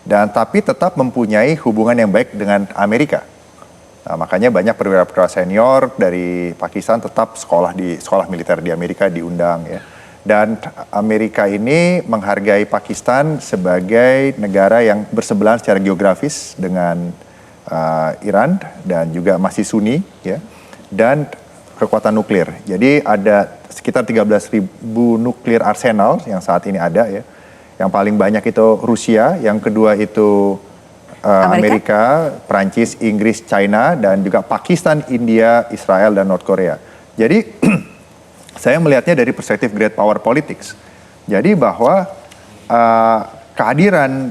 Dan tapi tetap mempunyai hubungan yang baik dengan Amerika. Nah, makanya banyak perwira-perwira senior dari Pakistan tetap sekolah militer di Amerika diundang, ya. Dan Amerika ini menghargai Pakistan sebagai negara yang bersebelahan secara geografis dengan Iran dan juga masih Sunni, ya. Dan kekuatan nuklir. Jadi ada sekitar 13.000 nuklir arsenal yang saat ini ada, ya. Yang paling banyak itu Rusia, yang kedua itu Amerika, Prancis, Inggris, China, dan juga Pakistan, India, Israel, dan North Korea. Jadi saya melihatnya dari perspektif great power politics. Jadi bahwa kehadiran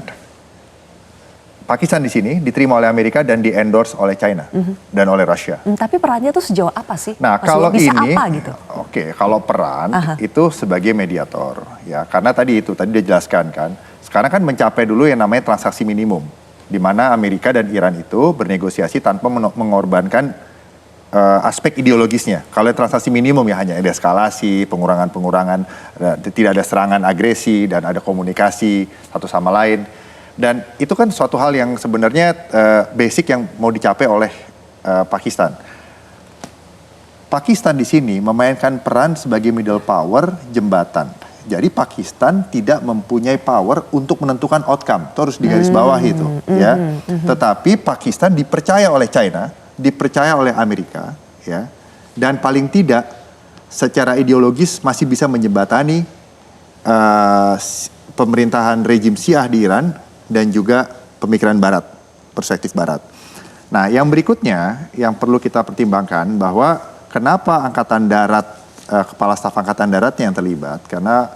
Pakistan di sini diterima oleh Amerika dan di-endorse oleh China dan oleh Rusia. Tapi perannya itu sejauh apa sih? Nah, Maksudnya kalau bisa ini, apa gitu? Kalau peran itu sebagai mediator, ya karena tadi dia jelaskan kan, sekarang kan mencapai dulu yang namanya transaksi minimum, di mana Amerika dan Iran itu bernegosiasi tanpa mengorbankan aspek ideologisnya. Kalau transaksi minimum ya hanya ada eskalasi, pengurangan, tidak ada serangan agresi dan ada komunikasi satu sama lain. Dan itu kan suatu hal yang sebenarnya basic yang mau dicapai oleh Pakistan. Pakistan di sini memainkan peran sebagai middle power, jembatan. Jadi Pakistan tidak mempunyai power untuk menentukan outcome. Itu harus digarisbawahi itu, ya. Tetapi Pakistan dipercaya oleh China, dipercaya oleh Amerika, ya. Dan paling tidak secara ideologis masih bisa menjembatani pemerintahan rejim Syiah di Iran dan juga pemikiran Barat, perspektif Barat. Nah, yang berikutnya yang perlu kita pertimbangkan bahwa kenapa Angkatan Darat, Kepala Staf Angkatan Daratnya yang terlibat, karena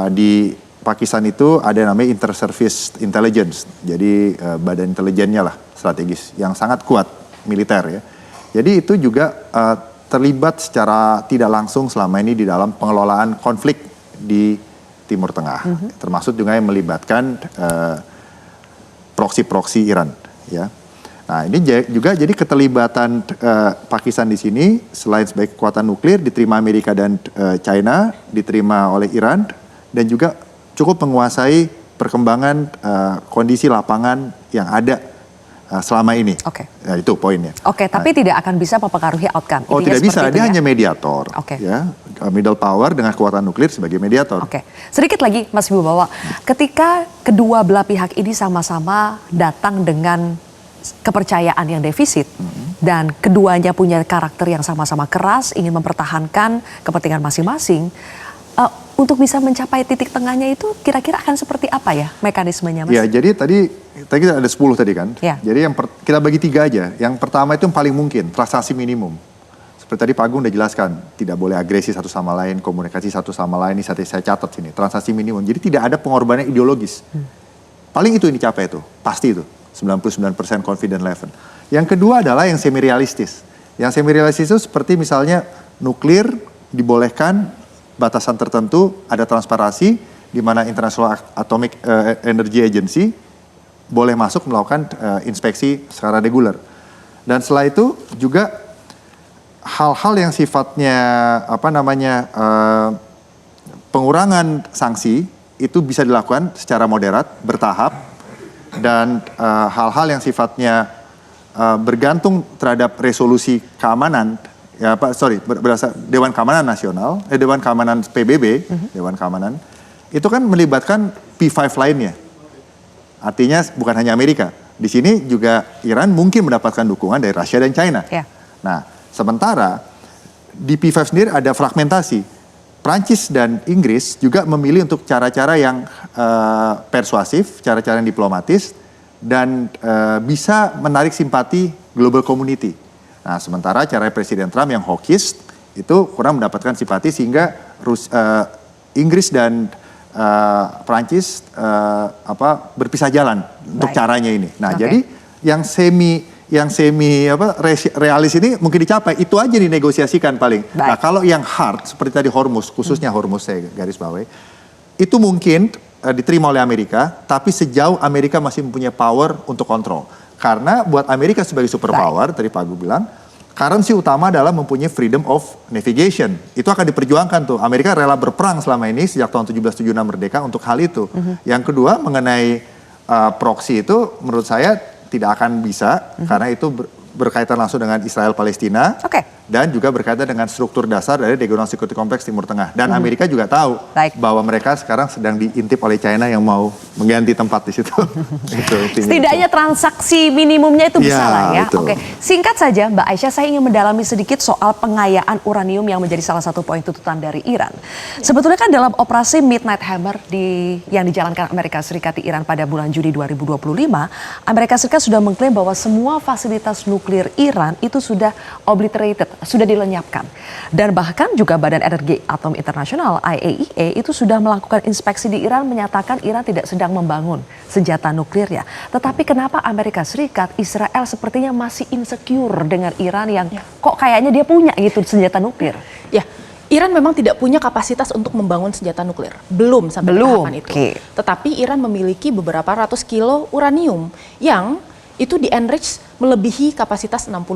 di Pakistan itu ada namanya Inter-Service Intelligence, jadi badan intelijennya lah strategis yang sangat kuat militer, ya. Jadi itu juga terlibat secara tidak langsung selama ini di dalam pengelolaan konflik di Timur Tengah, termasuk juga yang melibatkan proksi-proksi Iran, ya. Nah, ini juga jadi keterlibatan Pakistan di sini selain sebagai kekuatan nuklir diterima Amerika dan China, diterima oleh Iran dan juga cukup menguasai perkembangan kondisi lapangan yang ada selama ini. Oke. Nah, itu poinnya. Oke, tapi tidak akan bisa mempengaruhi outcome. Oh, Intinya tidak bisa. seperti itu Dia ya? hanya mediator. Oke. Ya, middle power dengan kekuatan nuklir sebagai mediator. Oke, sedikit lagi Mas Wibowo, ketika kedua belah pihak ini sama-sama datang dengan kepercayaan yang defisit dan keduanya punya karakter yang sama-sama keras, ingin mempertahankan kepentingan masing-masing, untuk bisa mencapai titik tengahnya itu kira-kira akan seperti apa ya mekanismenya, Mas? Ya, jadi tadi kita ada 10 tadi kan. Ya. Jadi kita bagi 3 aja. Yang pertama itu yang paling mungkin, transaksi minimum. Seperti tadi Pak Agung udah jelaskan, tidak boleh agresi satu sama lain, komunikasi satu sama lain, ini saya catat sini, transaksi minimum. Jadi tidak ada pengorbanan ideologis. Paling itu yang dicapai itu, pasti itu. 99% confident level. Yang kedua adalah yang semi realistis. Yang semi realistis itu seperti misalnya nuklir dibolehkan batasan tertentu, ada transparansi di mana International Atomic Energy Agency boleh masuk melakukan inspeksi secara reguler. Dan setelah itu juga hal-hal yang sifatnya pengurangan sanksi itu bisa dilakukan secara moderat, bertahap, dan hal-hal yang sifatnya bergantung terhadap resolusi keamanan, berdasar Dewan Keamanan Nasional, Dewan Keamanan PBB, Dewan Keamanan, itu kan melibatkan P5 lainnya. Artinya bukan hanya Amerika. Di sini juga Iran mungkin mendapatkan dukungan dari Rusia dan China. Ya. Nah, sementara di P5 sendiri ada fragmentasi. Prancis dan Inggris juga memilih untuk cara-cara yang persuasif, cara-cara yang diplomatis, dan bisa menarik simpati global community. Nah, sementara cara Presiden Trump yang hawkish itu kurang mendapatkan simpati sehingga Inggris dan Prancis berpisah jalan untuk caranya ini. Nah, jadi yang semi realis ini mungkin dicapai, itu aja dinegosiasikan paling. Baik. Nah, kalau yang hard seperti tadi Hormuz, khususnya Hormuz saya garis bawahi, itu mungkin diterima oleh Amerika, tapi sejauh Amerika masih mempunyai power untuk kontrol. Karena buat Amerika sebagai superpower, tadi Pak Agung bilang, currency utama adalah mempunyai freedom of navigation. Itu akan diperjuangkan tuh. Amerika rela berperang selama ini sejak tahun 1776 merdeka untuk hal itu. Yang kedua mengenai proxy itu menurut saya tidak akan bisa karena itu berkaitan langsung dengan Israel Palestina. Dan juga berkaitan dengan struktur dasar dari regional security complex Timur Tengah. Dan Amerika juga tahu bahwa mereka sekarang sedang diintip oleh China yang mau mengganti tempat di situ. Setidaknya transaksi minimumnya itu bisa lah ya. Betul. Oke, singkat saja Mbak Aisyah, saya ingin mendalami sedikit soal pengayaan uranium yang menjadi salah satu poin tuntutan dari Iran. Sebetulnya kan dalam operasi Midnight Hammer yang dijalankan Amerika Serikat di Iran pada bulan Juni 2025, Amerika Serikat sudah mengklaim bahwa semua fasilitas nuklir Iran itu sudah obliterated, sudah dilenyapkan. Dan bahkan juga Badan Energi Atom Internasional IAEA itu sudah melakukan inspeksi di Iran, menyatakan Iran tidak sedang membangun senjata nuklirnya. Tetapi kenapa Amerika Serikat, Israel sepertinya masih insecure dengan Iran yang kok kayaknya dia punya gitu senjata nuklir? Ya, Iran memang tidak punya kapasitas untuk membangun senjata nuklir. Belum sampai tahapan itu. Tetapi Iran memiliki beberapa ratus kilo uranium yang itu di-enrich melebihi kapasitas 60%.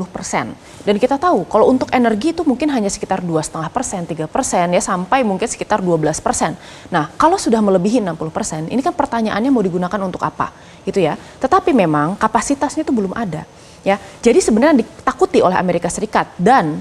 Dan kita tahu kalau untuk energi itu mungkin hanya sekitar 2,5%, 3% ya, sampai mungkin sekitar 12%. Nah, kalau sudah melebihi 60%, ini kan pertanyaannya mau digunakan untuk apa gitu ya. Tetapi memang kapasitasnya itu belum ada ya. Jadi sebenarnya ditakuti oleh Amerika Serikat dan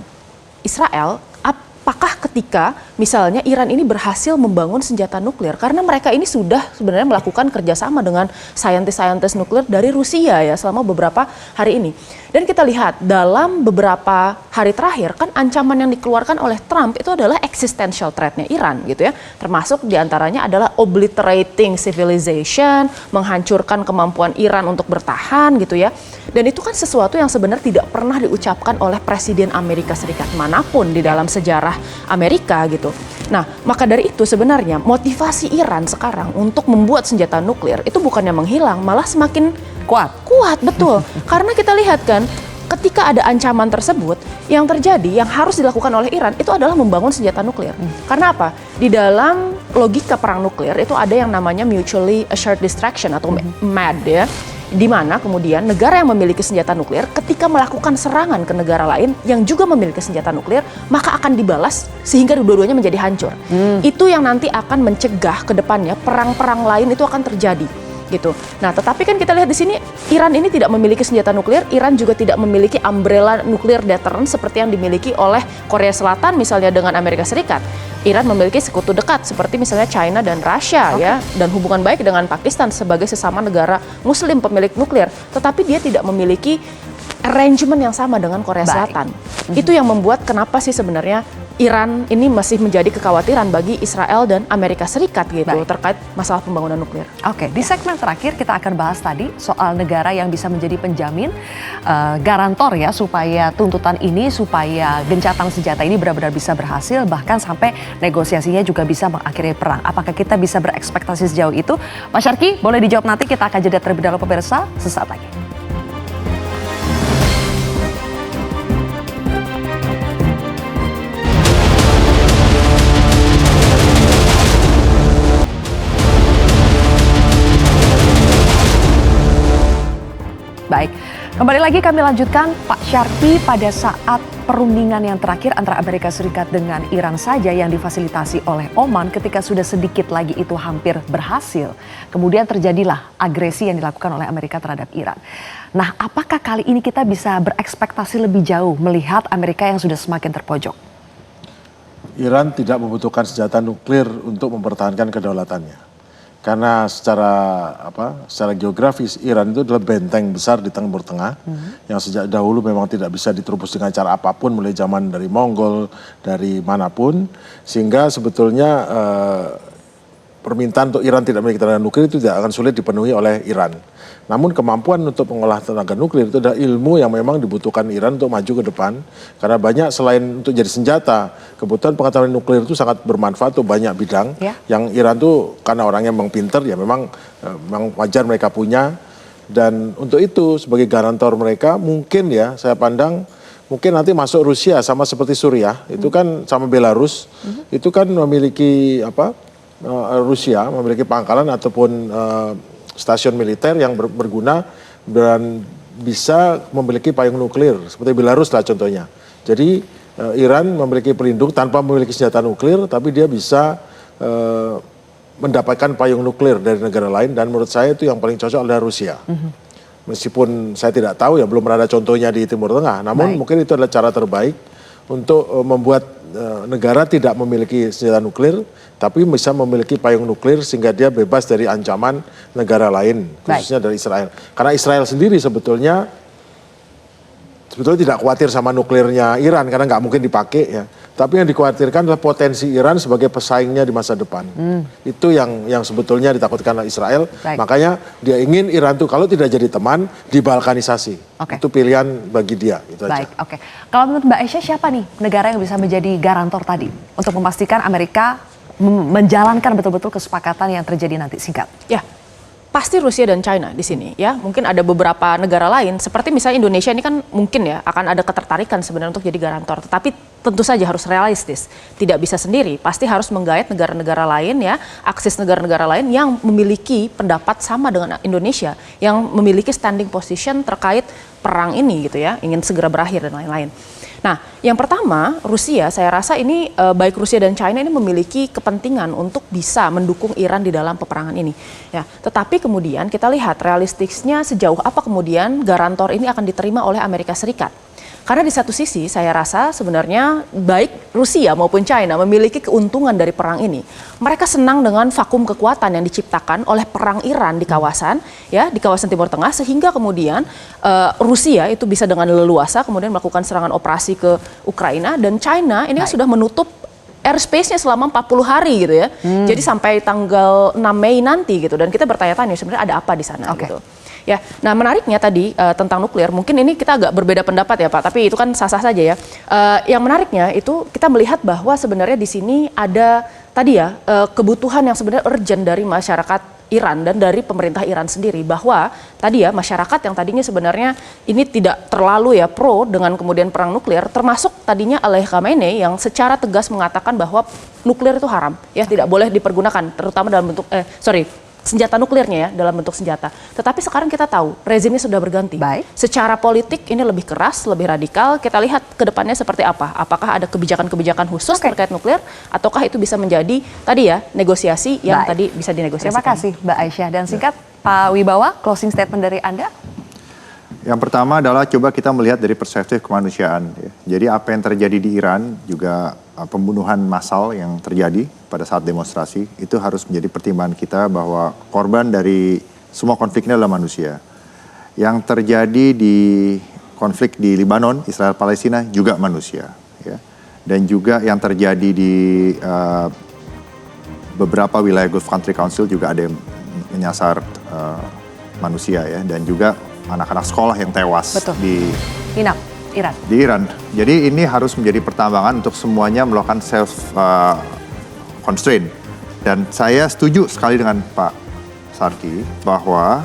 Israel, apakah ketika misalnya Iran ini berhasil membangun senjata nuklir, karena mereka ini sudah sebenarnya melakukan kerjasama dengan saintis-saintis nuklir dari Rusia ya selama beberapa hari ini. Dan kita lihat dalam beberapa hari terakhir kan ancaman yang dikeluarkan oleh Trump itu adalah existential threat-nya Iran gitu ya. Termasuk diantaranya adalah obliterating civilization, menghancurkan kemampuan Iran untuk bertahan gitu ya. Dan itu kan sesuatu yang sebenarnya tidak pernah diucapkan oleh Presiden Amerika Serikat manapun di dalam sejarah Amerika gitu. Nah, maka dari itu sebenarnya motivasi Iran sekarang untuk membuat senjata nuklir itu bukannya menghilang, malah semakin kuat, betul. Karena kita lihat kan, ketika ada ancaman tersebut, yang terjadi, yang harus dilakukan oleh Iran itu adalah membangun senjata nuklir. Karena apa? Di dalam logika perang nuklir itu ada yang namanya mutually assured destruction atau MAD ya, di mana kemudian negara yang memiliki senjata nuklir ketika melakukan serangan ke negara lain yang juga memiliki senjata nuklir, maka akan dibalas sehingga dua-duanya menjadi hancur. Itu yang nanti akan mencegah ke depannya perang-perang lain itu akan terjadi. Gitu. Nah, tetapi kan kita lihat di sini Iran ini tidak memiliki senjata nuklir, Iran juga tidak memiliki umbrella nuklir deterrence seperti yang dimiliki oleh Korea Selatan misalnya dengan Amerika Serikat. Iran memiliki sekutu dekat seperti misalnya China dan Rusia ya, dan hubungan baik dengan Pakistan sebagai sesama negara Muslim pemilik nuklir, tetapi dia tidak memiliki arrangement yang sama dengan Korea Selatan. Itu yang membuat kenapa sih sebenarnya Iran ini masih menjadi kekhawatiran bagi Israel dan Amerika Serikat gitu terkait masalah pembangunan nuklir. Oke, di segmen terakhir kita akan bahas tadi soal negara yang bisa menjadi penjamin, garantor ya supaya tuntutan ini, supaya gencatan senjata ini benar-benar bisa berhasil, bahkan sampai negosiasinya juga bisa mengakhiri perang. Apakah kita bisa berekspektasi sejauh itu? Mas Syarki, boleh dijawab nanti, kita akan jeda terlebih dahulu pemirsa, sesaat lagi. Baik, kembali lagi kami lanjutkan Pak Syarki. Pada saat perundingan yang terakhir antara Amerika Serikat dengan Iran saja yang difasilitasi oleh Oman, ketika sudah sedikit lagi itu hampir berhasil, kemudian terjadilah agresi yang dilakukan oleh Amerika terhadap Iran. Nah, apakah kali ini kita bisa berekspektasi lebih jauh melihat Amerika yang sudah semakin terpojok? Iran tidak membutuhkan senjata nuklir untuk mempertahankan kedaulatannya. Karena secara geografis Iran itu adalah benteng besar di Timur Tengah yang sejak dahulu memang tidak bisa diterobos dengan cara apapun, mulai zaman dari Mongol, dari manapun, sehingga sebetulnya permintaan untuk Iran tidak memiliki tenaga nuklir itu tidak akan sulit dipenuhi oleh Iran. Namun kemampuan untuk mengolah tenaga nuklir itu adalah ilmu yang memang dibutuhkan Iran untuk maju ke depan. Karena banyak selain untuk jadi senjata, kebutuhan pengetahuan nuklir itu sangat bermanfaat untuk banyak bidang. Yang Iran tuh karena orangnya memang pinter ya memang wajar mereka punya. Dan untuk itu sebagai garantor mereka mungkin ya saya pandang mungkin nanti masuk Rusia sama seperti Suriah. Itu kan sama Belarus. Itu kan memiliki Rusia memiliki pangkalan ataupun stasiun militer yang berguna dan bisa memiliki payung nuklir seperti Belarus lah contohnya. Jadi Iran memiliki pelindung tanpa memiliki senjata nuklir, tapi dia bisa mendapatkan payung nuklir dari negara lain, dan menurut saya itu yang paling cocok adalah Rusia. Meskipun saya tidak tahu ya belum ada contohnya di Timur Tengah, namun mungkin itu adalah cara terbaik untuk membuat negara tidak memiliki senjata nuklir, tapi bisa memiliki payung nuklir sehingga dia bebas dari ancaman negara lain, khususnya dari Israel. Karena Israel sendiri sebetulnya tidak khawatir sama nuklirnya Iran karena nggak mungkin dipakai ya. Tapi yang dikhawatirkan adalah potensi Iran sebagai pesaingnya di masa depan. Itu yang sebetulnya ditakutkan oleh Israel. Makanya dia ingin Iran itu kalau tidak jadi teman, dibalkanisasi. Itu pilihan bagi dia. Itu Baik, oke. Kalau menurut Mbak Aisyah, siapa nih negara yang bisa menjadi garantor tadi untuk memastikan Amerika menjalankan betul-betul kesepakatan yang terjadi nanti? Singkat. Ya. Pasti Rusia dan China di sini ya. Mungkin ada beberapa negara lain seperti misalnya Indonesia ini kan mungkin ya akan ada ketertarikan sebenarnya untuk jadi garantor. Tetapi tentu saja harus realistis. Tidak bisa sendiri, pasti harus menggait negara-negara lain ya, akses negara-negara lain yang memiliki pendapat sama dengan Indonesia, yang memiliki standing position terkait perang ini gitu ya, ingin segera berakhir dan lain-lain. Nah, yang pertama, Rusia, saya rasa ini baik Rusia dan China ini memiliki kepentingan untuk bisa mendukung Iran di dalam peperangan ini. Ya, tetapi kemudian kita lihat realistisnya sejauh apa kemudian garantor ini akan diterima oleh Amerika Serikat. Karena di satu sisi saya rasa sebenarnya baik Rusia maupun China memiliki keuntungan dari perang ini. Mereka senang dengan vakum kekuatan yang diciptakan oleh perang Iran di kawasan Timur Tengah, sehingga kemudian Rusia itu bisa dengan leluasa kemudian melakukan serangan operasi ke Ukraina, dan China ini kan sudah menutup airspace-nya selama 40 hari gitu ya. Jadi sampai tanggal 6 Mei nanti gitu, dan kita bertanya-tanya sebenarnya ada apa di sana gitu. Ya, nah menariknya tadi tentang nuklir, mungkin ini kita agak berbeda pendapat ya Pak, tapi itu kan sah-sah saja ya. Yang menariknya itu kita melihat bahwa sebenarnya di sini ada tadi ya kebutuhan yang sebenarnya urgent dari masyarakat Iran dan dari pemerintah Iran sendiri bahwa tadi ya masyarakat yang tadinya sebenarnya ini tidak terlalu ya pro dengan kemudian perang nuklir, termasuk tadinya oleh Khamenei yang secara tegas mengatakan bahwa nuklir itu haram, ya tidak boleh dipergunakan, terutama dalam bentuk senjata nuklirnya ya dalam bentuk senjata. Tetapi sekarang kita tahu rezimnya sudah berganti. Baik. Secara politik ini lebih keras, lebih radikal. Kita lihat ke depannya seperti apa. Apakah ada kebijakan-kebijakan khusus terkait nuklir ataukah itu bisa menjadi tadi ya negosiasi yang tadi bisa dinegosiasikan. Terima kasih Mbak Aisyah dan singkat Pak Wibawa, closing statement dari Anda. Yang pertama adalah coba kita melihat dari perspektif kemanusiaan. Ya. Jadi apa yang terjadi di Iran juga pembunuhan massal yang terjadi pada saat demonstrasi itu harus menjadi pertimbangan kita bahwa korban dari semua konflik ini adalah manusia. Yang terjadi di konflik di Lebanon, Israel Palestina juga manusia. Ya. Dan juga yang terjadi di beberapa wilayah Gulf Country Council juga ada yang menyasar manusia ya, dan juga anak-anak sekolah yang tewas di Iran. Jadi ini harus menjadi pertimbangan untuk semuanya melakukan self constraint. Dan saya setuju sekali dengan Pak Sarki bahwa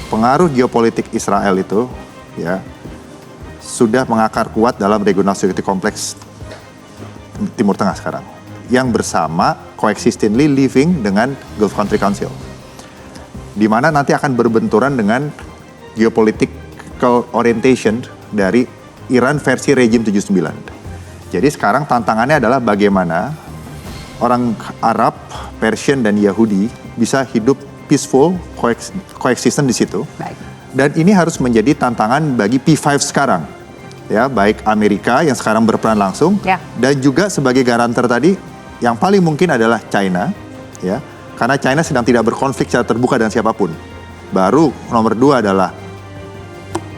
pengaruh geopolitik Israel itu ya sudah mengakar kuat dalam regional security kompleks Timur Tengah sekarang, yang bersama coexistently living dengan Gulf Country Council, di mana nanti akan berbenturan dengan geopolitical orientation dari Iran versi rejim 79. Jadi sekarang tantangannya adalah bagaimana orang Arab, Persian dan Yahudi bisa hidup peaceful, coexistent di situ. Baik. Dan ini harus menjadi tantangan bagi P5 sekarang. Ya, baik Amerika yang sekarang berperan langsung dan juga sebagai garanter tadi yang paling mungkin adalah China, ya. Karena China sedang tidak berkonflik secara terbuka dengan siapapun. Baru nomor 2 adalah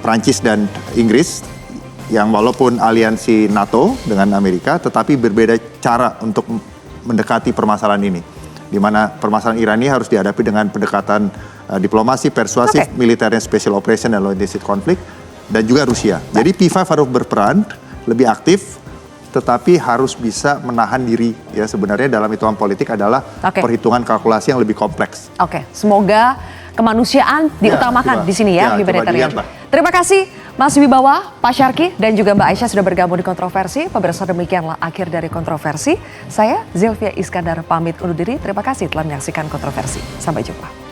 Prancis dan Inggris yang walaupun aliansi NATO dengan Amerika tetapi berbeda cara untuk mendekati permasalahan ini. Di mana permasalahan Iran ini harus dihadapi dengan pendekatan diplomasi, persuasif, militernya special operation dan low intensity konflik, dan juga Rusia. Jadi P5 harus berperan lebih aktif tetapi harus bisa menahan diri. Ya, sebenarnya dalam hitungan politik adalah perhitungan kalkulasi yang lebih kompleks. Semoga kemanusiaan diutamakan di sini ya, humanitarian. Terima kasih Mas Wibawa, Pak Syarki, dan juga Mbak Aisyah sudah bergabung di Kontroversi. Pemirsa, demikianlah akhir dari Kontroversi. Saya Zilvia Iskandar pamit undur diri. Terima kasih telah menyaksikan Kontroversi. Sampai jumpa.